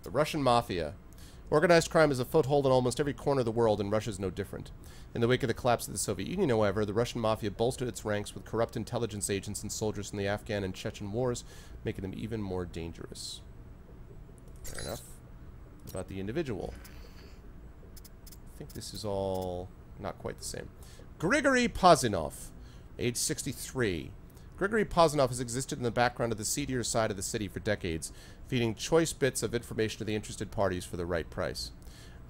A: The Russian Mafia. Organized crime is a foothold in almost every corner of the world, and Russia is no different. In the wake of the collapse of the Soviet Union, however, the Russian Mafia bolstered its ranks with corrupt intelligence agents and soldiers from the Afghan and Chechen wars, making them even more dangerous. Fair enough. What about the individual? I think this is all not quite the same. Grigory Pazinov. age 63. Gregory Pozanov has existed in the background of the seedier side of the city for decades, feeding choice bits of information to the interested parties for the right price.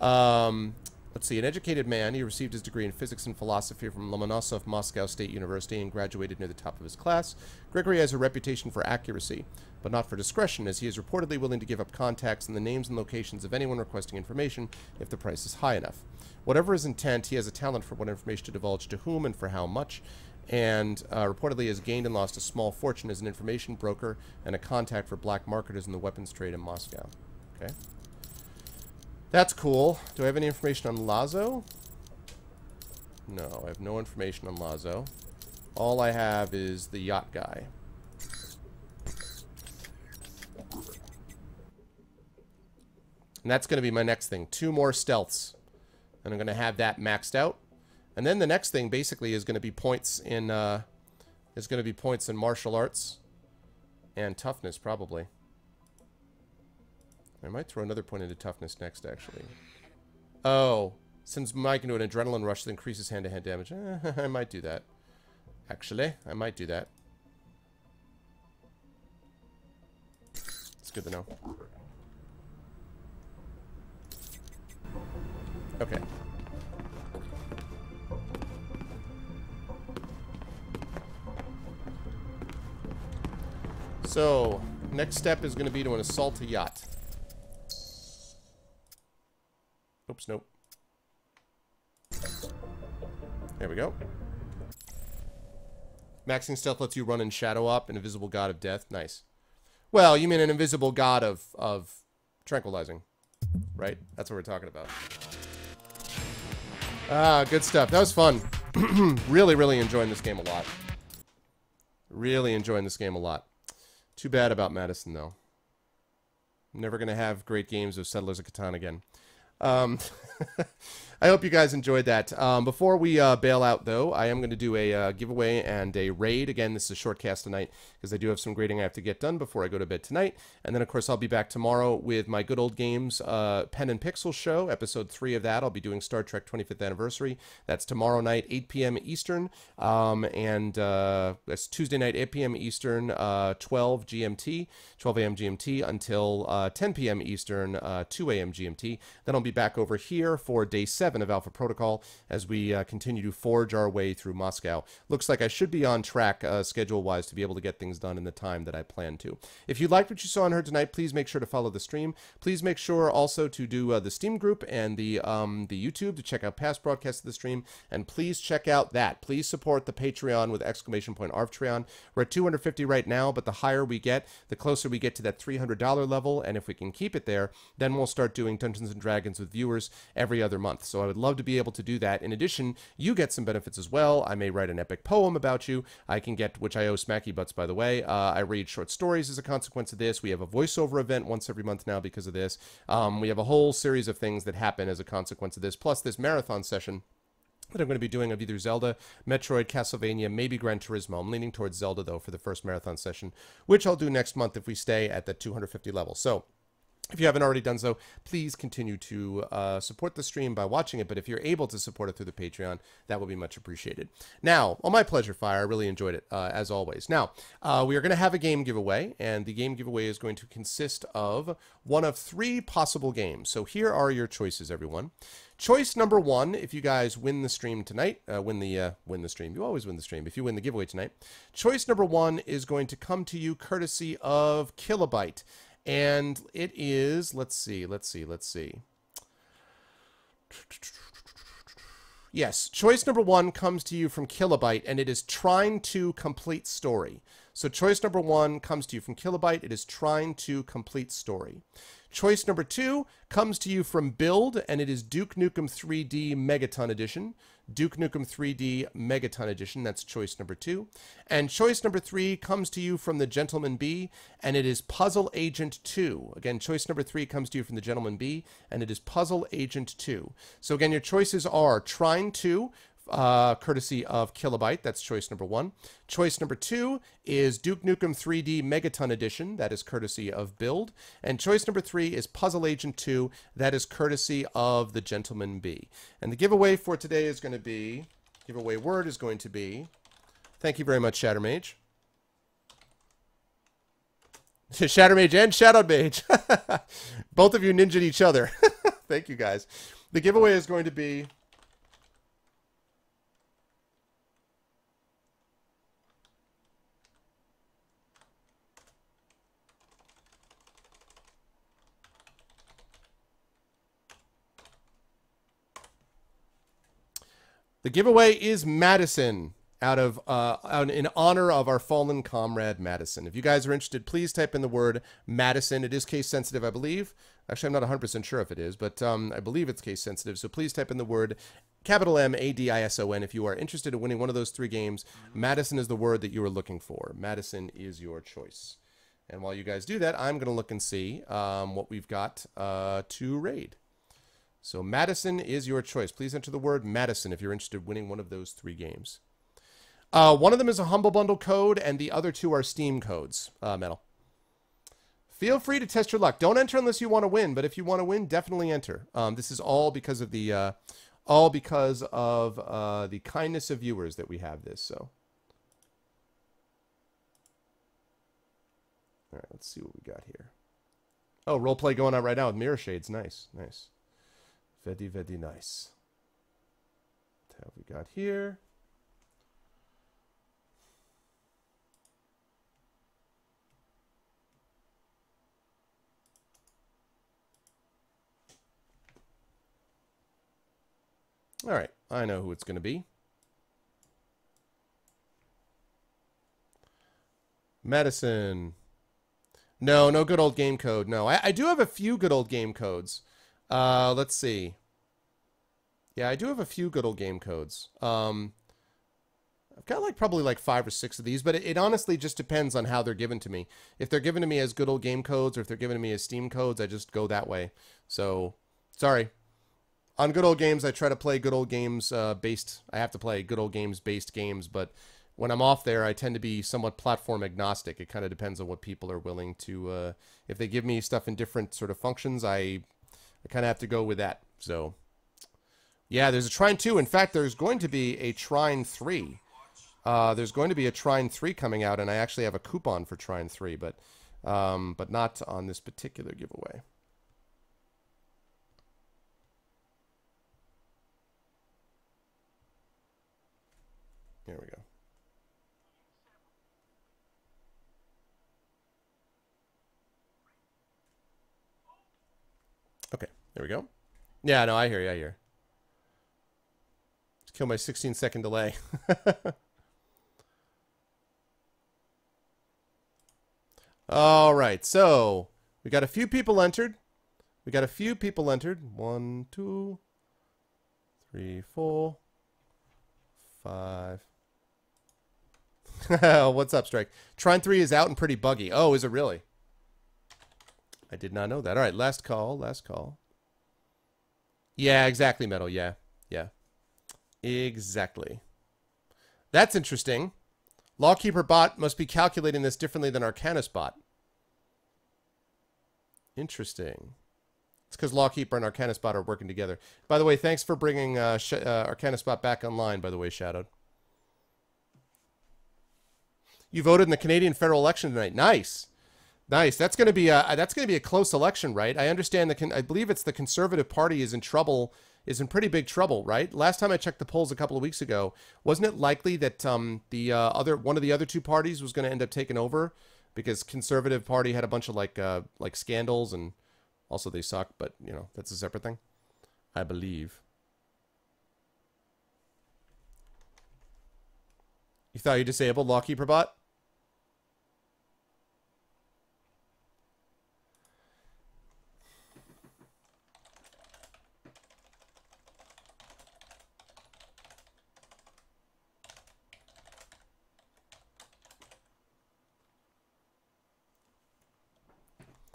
A: Let's see. An educated man, he received his degree in physics and philosophy from Lomonosov Moscow State University and graduated near the top of his class. Gregory has a reputation for accuracy, but not for discretion, as he is reportedly willing to give up contacts and the names and locations of anyone requesting information if the price is high enough. Whatever his intent, he has a talent for what information to divulge to whom and for how much, and reportedly has gained and lost a small fortune as an information broker and a contact for black marketers in the weapons trade in Moscow. Okay. That's cool. Do I have any information on Lazo? No, I have no information on Lazo. All I have is the yacht guy. And that's going to be my next thing. 2 more stealths. And I'm going to have that maxed out. And then the next thing basically is going to be points in martial arts and toughness, probably. I might throw another point into toughness next, actually. Oh, since Mike can do an adrenaline rush that increases hand-to-hand damage. I might do that. Actually, I might do that. It's good to know. Okay. So, next step is going to be to assault a yacht. Oops, nope. There we go. Maxing stealth lets you run in Shadow Up, an invisible god of death. Nice. Well, you mean an invisible god of tranquilizing, right? That's what we're talking about. Ah, good stuff. That was fun. Really, really enjoying this game a lot. Really enjoying this game a lot. Too bad about Madison, though. Never going to have great games of Settlers of Catan again. I hope you guys enjoyed that. Before we bail out, though, I am going to do a giveaway and a raid. Again, this is a short cast tonight because I do have some grading I have to get done before I go to bed tonight. And then, of course, I'll be back tomorrow with my Good Old Games Pen and Pixel show, episode 3 of that. I'll be doing Star Trek 25th Anniversary. That's tomorrow night, 8 p.m. Eastern. That's Tuesday night, 8 p.m. Eastern, 12 GMT, 12 a.m. GMT until 10 p.m. Eastern, 2 a.m. GMT. Then I'll be back over here for day 7 of Alpha Protocol as we continue to forge our way through Moscow. Looks like I should be on track schedule-wise to be able to get things done in the time that I plan to. If you liked what you saw and heard tonight, please make sure to follow the stream. Please make sure also to do the Steam group and the YouTube to check out past broadcasts of the stream. And please check out that. Please support the Patreon with ! Arftreon. We're at 250 right now, but the higher we get, the closer we get to that $300 level. And if we can keep it there, then we'll start doing Dungeons & Dragons with viewers every other month. So I would love to be able to do that. In addition, you get some benefits as well. I may write an epic poem about you. I can get, which I owe Smacky Butts, by the way. I read short stories as a consequence of this. We have a voiceover event once every month now because of this. We have a whole series of things that happen as a consequence of this, plus this marathon session that I'm going to be doing of either Zelda, Metroid, Castlevania, maybe Gran Turismo. I'm leaning towards Zelda, though, for the first marathon session, which I'll do next month if we stay at the 250 level. So, if you haven't already done so, please continue to support the stream by watching it. But if you're able to support it through the Patreon, that will be much appreciated. Now, on my pleasure, Fire, I really enjoyed it, as always. Now, we are going to have a game giveaway, and the game giveaway is going to consist of one of 3 possible games. So here are your choices, everyone. Choice number 1, if you guys win the stream tonight, win the stream. You always win the stream if you win the giveaway tonight. Choice number 1 is going to come to you courtesy of Kilobyte. And it is, let's see. Yes, choice number 1 comes to you from Kilobyte, and it is Trine 2 Complete Story. So choice number 1 comes to you from Kilobyte. It is Trine 2 Complete Story. Choice number 2 comes to you from Build, and it is Duke Nukem 3D Megaton Edition. Duke Nukem 3D Megaton Edition, that's choice number 2. And choice number 3 comes to you from the Gentleman Bee, and it is Puzzle Agent 2. Again, choice number 3 comes to you from the Gentleman Bee, and it is Puzzle Agent 2. So again, your choices are Trine 2, courtesy of Kilobyte. That's choice number 1. Choice number 2 is Duke Nukem 3D Megaton Edition. That is courtesy of Build. And choice number 3 is Puzzle Agent 2. That is courtesy of the Gentleman Bee. And the giveaway for today is going to be, giveaway word is going to be Thank you very much, Shattermage. Shattermage and Shadow Mage. Both of you ninja'd each other. Thank you, guys. The giveaway is going to be... The giveaway is Madison in honor of our fallen comrade Madison. If you guys are interested, please type in the word Madison. It is case sensitive, I believe. Actually, I'm not 100% sure if it is, but I believe it's case sensitive. So please type in the word capital M-A-D-I-S-O-N if you are interested in winning one of those 3 games. Madison is the word that you are looking for. Madison is your choice. And while you guys do that, I'm going to look and see what we've got to raid. So Madison is your choice. Please enter the word Madison if you're interested in winning one of those 3 games. One of them is a Humble Bundle code, and the other 2 are Steam codes, Metal. Feel free to test your luck. Don't enter unless you want to win, but if you want to win, definitely enter. This is all because of the kindness of viewers that we have this. So, all right, let's see what we got here. Oh, roleplay going on right now with Mirror Shades. Nice, nice. Very, very nice. What have we got here? All right, I know who it's going to be. Madison. No, no good old game code. No, I do have a few good old game codes. Let's see. Yeah, I do have a few good old game codes. I've got probably 5 or 6 of these, but it honestly just depends on how they're given to me. If they're given to me as good old game codes or if they're given to me as Steam codes, I just go that way. So, sorry. On good old games, I try to play good old games based. I have to play good old games based games, but when I'm off there, I tend to be somewhat platform agnostic. It kind of depends on what people are willing to. If they give me stuff in different sort of functions, I kind of have to go with that. So, yeah, there's a Trine 2. In fact, there's going to be a Trine 3. There's going to be a Trine 3 coming out, and I actually have a coupon for Trine 3, but not on this particular giveaway. There we go. Okay, there we go. Yeah, no, I hear you, I hear. Let's kill my 16-second delay. All right, so we got a few people entered. 1, 2, 3, 4, 5. What's up, Strike? Trine 3 is out and pretty buggy. Oh, is it really? I did not know that. All right, last call. Yeah, exactly, Metal. Yeah. Exactly. That's interesting. Lawkeeper bot must be calculating this differently than Arcanus bot. Interesting. It's because Lawkeeper and Arcanus bot are working together. By the way, thanks for bringing Arcanus bot back online, by the way, Shadowed. You voted in the Canadian federal election tonight. Nice. Nice. That's going to be a close election, right? I understand I believe it's the Conservative Party is in pretty big trouble, right? Last time I checked the polls a couple of weeks ago, wasn't it likely that one of the other 2 parties was going to end up taking over because Conservative Party had a bunch of like scandals and also they suck, but you know, that's a separate thing. I believe. You thought you disabled Lawkeeper bot?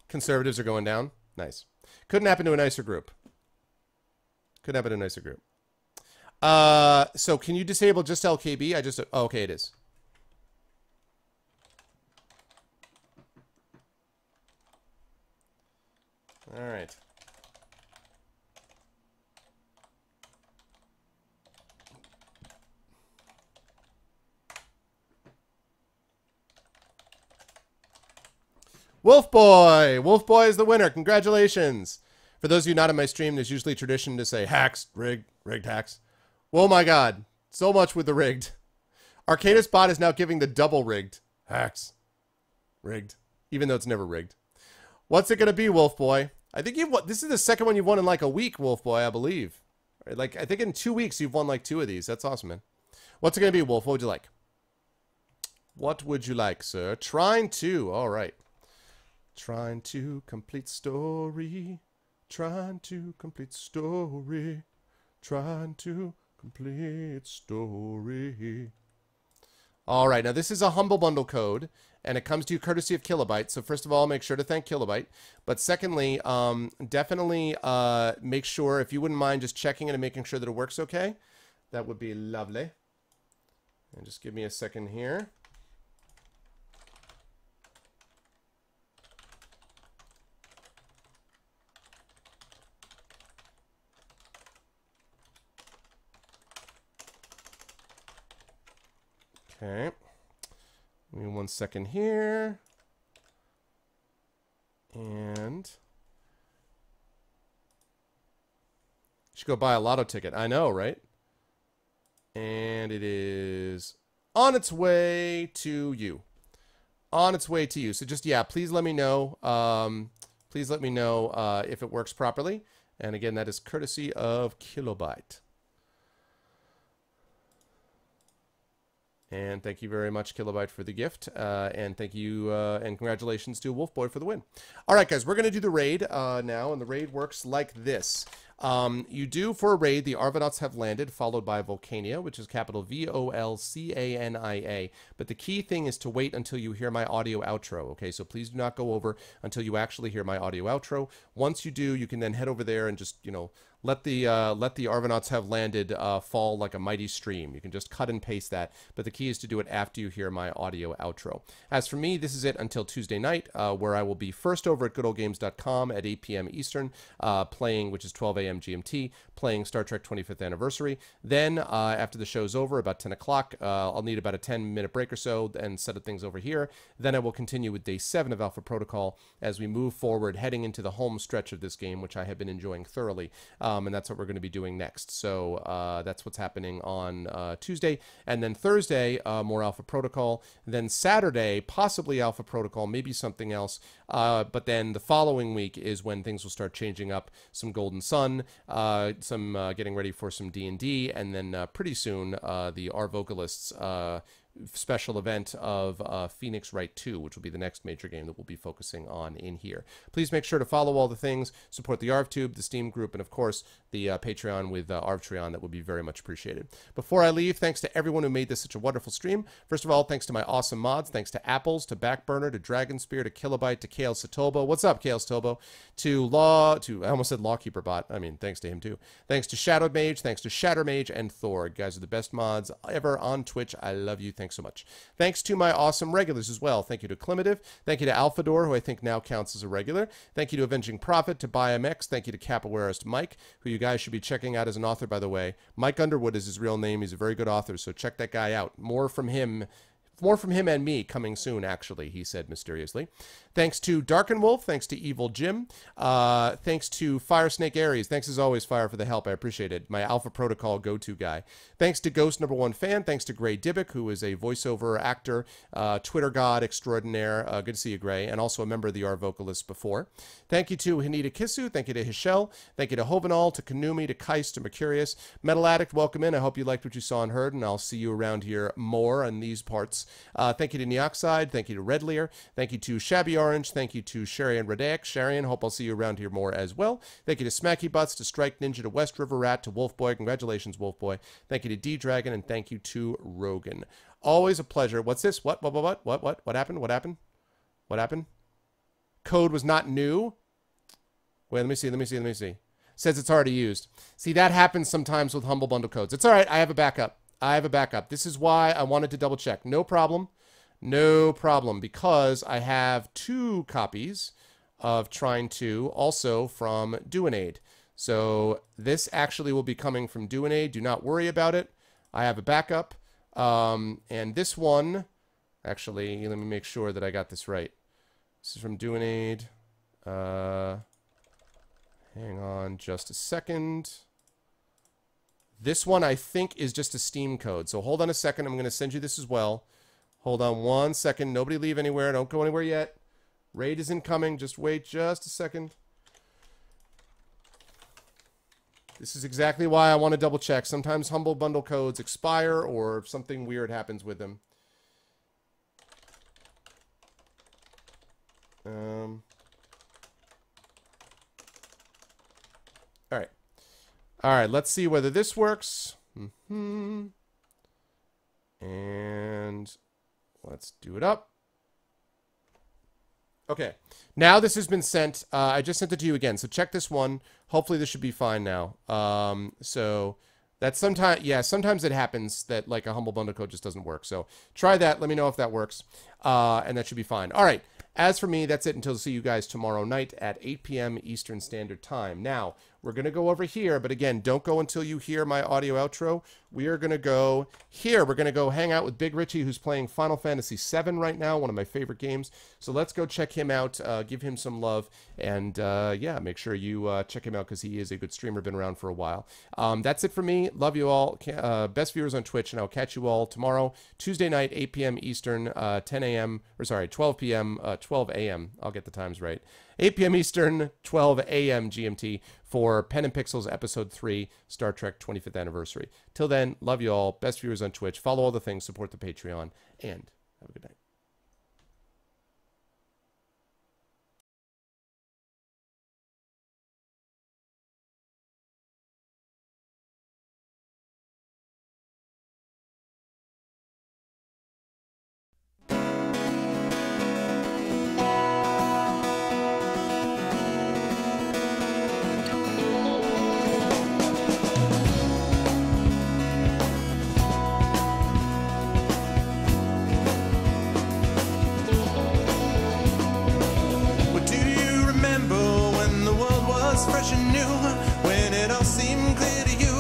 A: Conservatives are going down. Nice. Couldn't happen to a nicer group. So can you disable just LKB? Oh, okay, it is. All right. Wolf Boy! Wolf Boy is the winner. Congratulations. For those of you not in my stream, there's usually tradition to say hacks, rigged hacks. Oh my god. So much with the rigged. Arcadis bot is now giving the double rigged. Hacks. Rigged. Even though it's never rigged. What's it going to be, Wolf Boy? I think you've won. This is the second one you've won in like a week, Wolf Boy, I believe. Like, I think in 2 weeks you've won like 2 of these. That's awesome, man. What's it going to be, Wolf? What would you like? What would you like, sir? Trine 2. All right. Trine 2 complete story. Trine 2 complete story. Trine 2 complete story. All right. Now, this is a Humble Bundle code, and it comes to you courtesy of Kilobyte. So, first of all, make sure to thank Kilobyte. But secondly, definitely make sure, if you wouldn't mind just checking it and making sure that it works okay, that would be lovely. And just give me a second here. Okay. Give me 1 second here. And you should go buy a lotto ticket. I know, right? And it is on its way to you. On its way to you. So just, yeah, please let me know. Please let me know if it works properly. And again, that is courtesy of Kilobyte. And thank you very much, Kilobyte, for the gift. And thank you, and congratulations to Wolf Boy for the win. All right, guys, we're going to do the raid now, and the raid works like this. You do, for a raid, the Arvanauts have landed, followed by Volcania, which is capital V-O-L-C-A-N-I-A. But the key thing is to wait until you hear my audio outro, okay? So please do not go over until you actually hear my audio outro. Once you do, you can then head over there and just, you know, let the Arvanauts have landed fall like a mighty stream. You can just cut and paste that, but the key is to do it after you hear my audio outro. As for me, this is it until Tuesday night, where I will be first over at goodoldgames.com at 8 p.m. Eastern, playing, which is 12 a.m. GMT, playing Star Trek 25th Anniversary. Then, after the show's over, about 10 o'clock, I'll need about a 10-minute break or so and set up things over here. Then I will continue with Day 7 of Alpha Protocol as we move forward, heading into the home stretch of this game, which I have been enjoying thoroughly. And that's what we're going to be doing next. So that's what's happening on Tuesday. And then Thursday, more Alpha Protocol. Then Saturday, possibly Alpha Protocol, maybe something else. But then the following week is when things will start changing up. Some Golden Sun, some getting ready for some D&D, and then pretty soon the Our Vocalists special event of Phoenix Wright 2, which will be the next major game that we'll be focusing on in here. Please make sure to follow all the things, support the ArvTube, the Steam group, and of course the Patreon with Arvtreon. That would be very much appreciated. Before I leave, thanks to everyone who made this such a wonderful stream. First of all, thanks to my awesome mods. Thanks to Apples, to Backburner, to Dragonspear, to Kilobyte, to Kale Satobo. What's up, Kale Satobo? I almost said Lawkeeper Bot. I mean, thanks to him too. Thanks to Shadowed Mage, thanks to Shattermage, and Thor. You guys are the best mods ever on Twitch. I love you. Thanks so much. Thanks to my awesome regulars as well. Thank you to Climative. Thank you to Alphador, who I think now counts as a regular. Thank you to Avenging Prophet, to BioMX. Thank you to Capoeirist Mike, who you guys should be checking out as an author, by the way. Mike Underwood is his real name. He's a very good author, so check that guy out. More from him and me coming soon, actually, he said mysteriously. Thanks to Darkenwolf. Thanks to Evil Jim. Thanks to Firesnake Aries. Thanks as always, Fire, for the help. I appreciate it. My Alpha Protocol go-to guy. Thanks to Ghost #1 Fan. Thanks to Gray Dybbuk, who is a voiceover actor, Twitter god extraordinaire. Good to see you, Gray, and also a member of the Our Vocalists before. Thank you to Hanita Kisu. Thank you to Hishel. Thank you to Hovenal, to Kanumi, to Keist, to Mercurius. Metal Addict, welcome in. I hope you liked what you saw and heard, and I'll see you around here more in these parts. Thank you to Neoxide. Thank you to Redlear. Thank you to Shabby Orange. Thank you to Sharian Radaic. Sharian, hope I'll see you around here more as well. Thank you to Smacky Butts, to Strike Ninja, to West River Rat, to Wolfboy. Congratulations, Wolfboy. Thank you to D-Dragon, and thank you to Rogan. Always a pleasure. What's this? What happened? What happened? Code was not new. Wait, let me see. Says it's already used. See, that happens sometimes with Humble Bundle codes. It's all right. I have a backup. This is why I wanted to double check. No problem, because I have 2 copies of Trine 2 also from Duinade. So this actually will be coming from Duinade. Do not worry about it. I have a backup. And this one, actually, let me make sure that I got this right. This is from Duinade. Hang on just a second. This one, I think, is just a Steam code. So hold on a second. I'm going to send you this as well. Hold on 1 second. Nobody leave anywhere. Don't go anywhere yet. Raid is incoming. Just wait just a second. This is exactly why I want to double check. Sometimes Humble Bundle codes expire or something weird happens with them. All right. All right, let's see whether this works. And let's do it up. Okay. Now this has been sent. I just sent it to you again. So check this one. Hopefully this should be fine now. So that's sometimes, yeah, sometimes it happens that like a Humble Bundle code just doesn't work. So try that. Let me know if that works. And that should be fine. All right. As for me, that's it until see you guys tomorrow night at 8 p.m. Eastern Standard Time. Now, we're going to go over here, but again, don't go until you hear my audio outro. We are going to go here. We're going to go hang out with Big Richie, who's playing Final Fantasy VII right now, one of my favorite games. So let's go check him out, give him some love, and yeah, make sure you check him out because he is a good streamer, been around for a while. That's it for me. Love you all. Best viewers on Twitch, and I'll catch you all tomorrow, Tuesday night, 8 p.m. Eastern, 10 a.m., or sorry, 12 p.m., 12 a.m. I'll get the times right. 8 p.m. Eastern, 12 a.m. GMT for Pen and Pixels Episode 3, Star Trek 25th Anniversary. Till then, love you all. Best viewers on Twitch. Follow all the things. Support the Patreon. And have a good night.
K: Fresh and new, when it all seemed clear to you,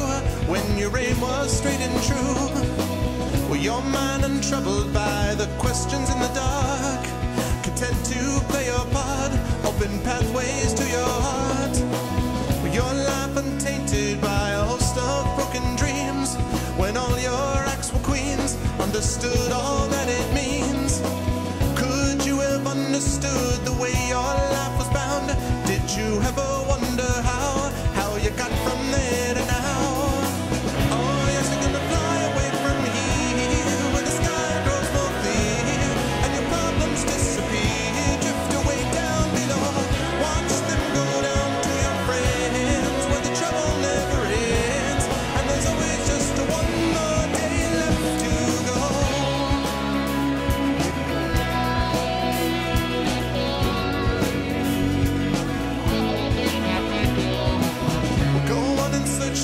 K: when your aim was straight and true. Were your mind untroubled by the questions in the dark, content to play your part, open pathways to your heart? Were your life untainted by a host of broken dreams, when all your acts were queens, understood all that it means? Could you have understood the way your life was bound? Did you ever wonder how you got from there to now? Oh yes, you're gonna fly away from here, where the sky grows more clear, and your problems disappear, drift away down below. Watch them go down to your friends, where the trouble never ends, and there's always just one more day left to go.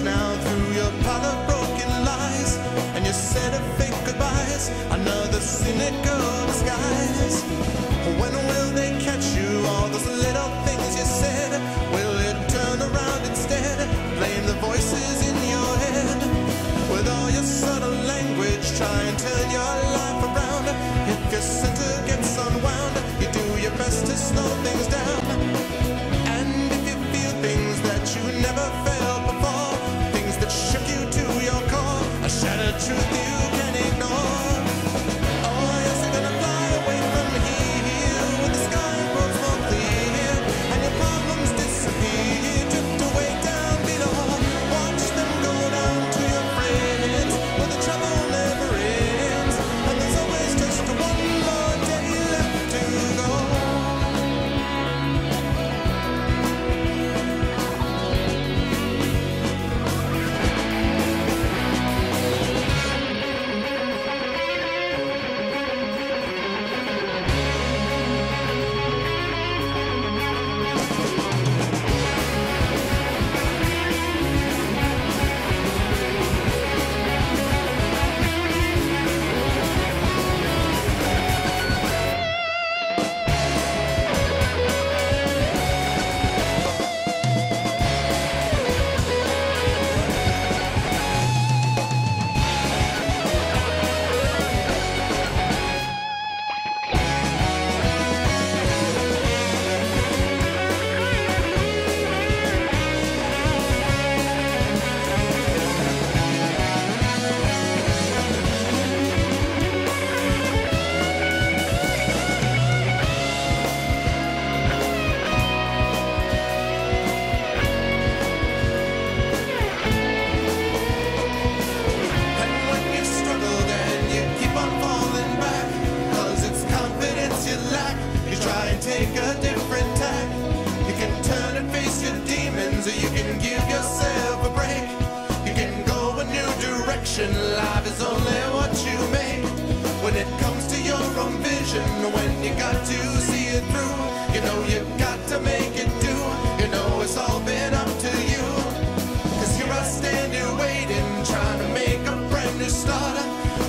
K: Now through your pile of broken lies and your set of fake goodbyes, another cynical disguise. When will they catch you? All those little things you said, will it turn around instead? Blame the voices in your head. With all your subtle language, try and turn your life around. If your center gets unwound, you do your best to slow things down. And if you feel things that you never felt before, that shook you to your core, a shattered truth you can ignore. Oh yes, you're gonna fly away from here, when the sky grows more clear, and your problems disappear, drift away down below. Watch them go down to your friends, where the trouble never ends, and there's always just one more day left to go.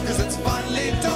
K: 'cause it's finally done.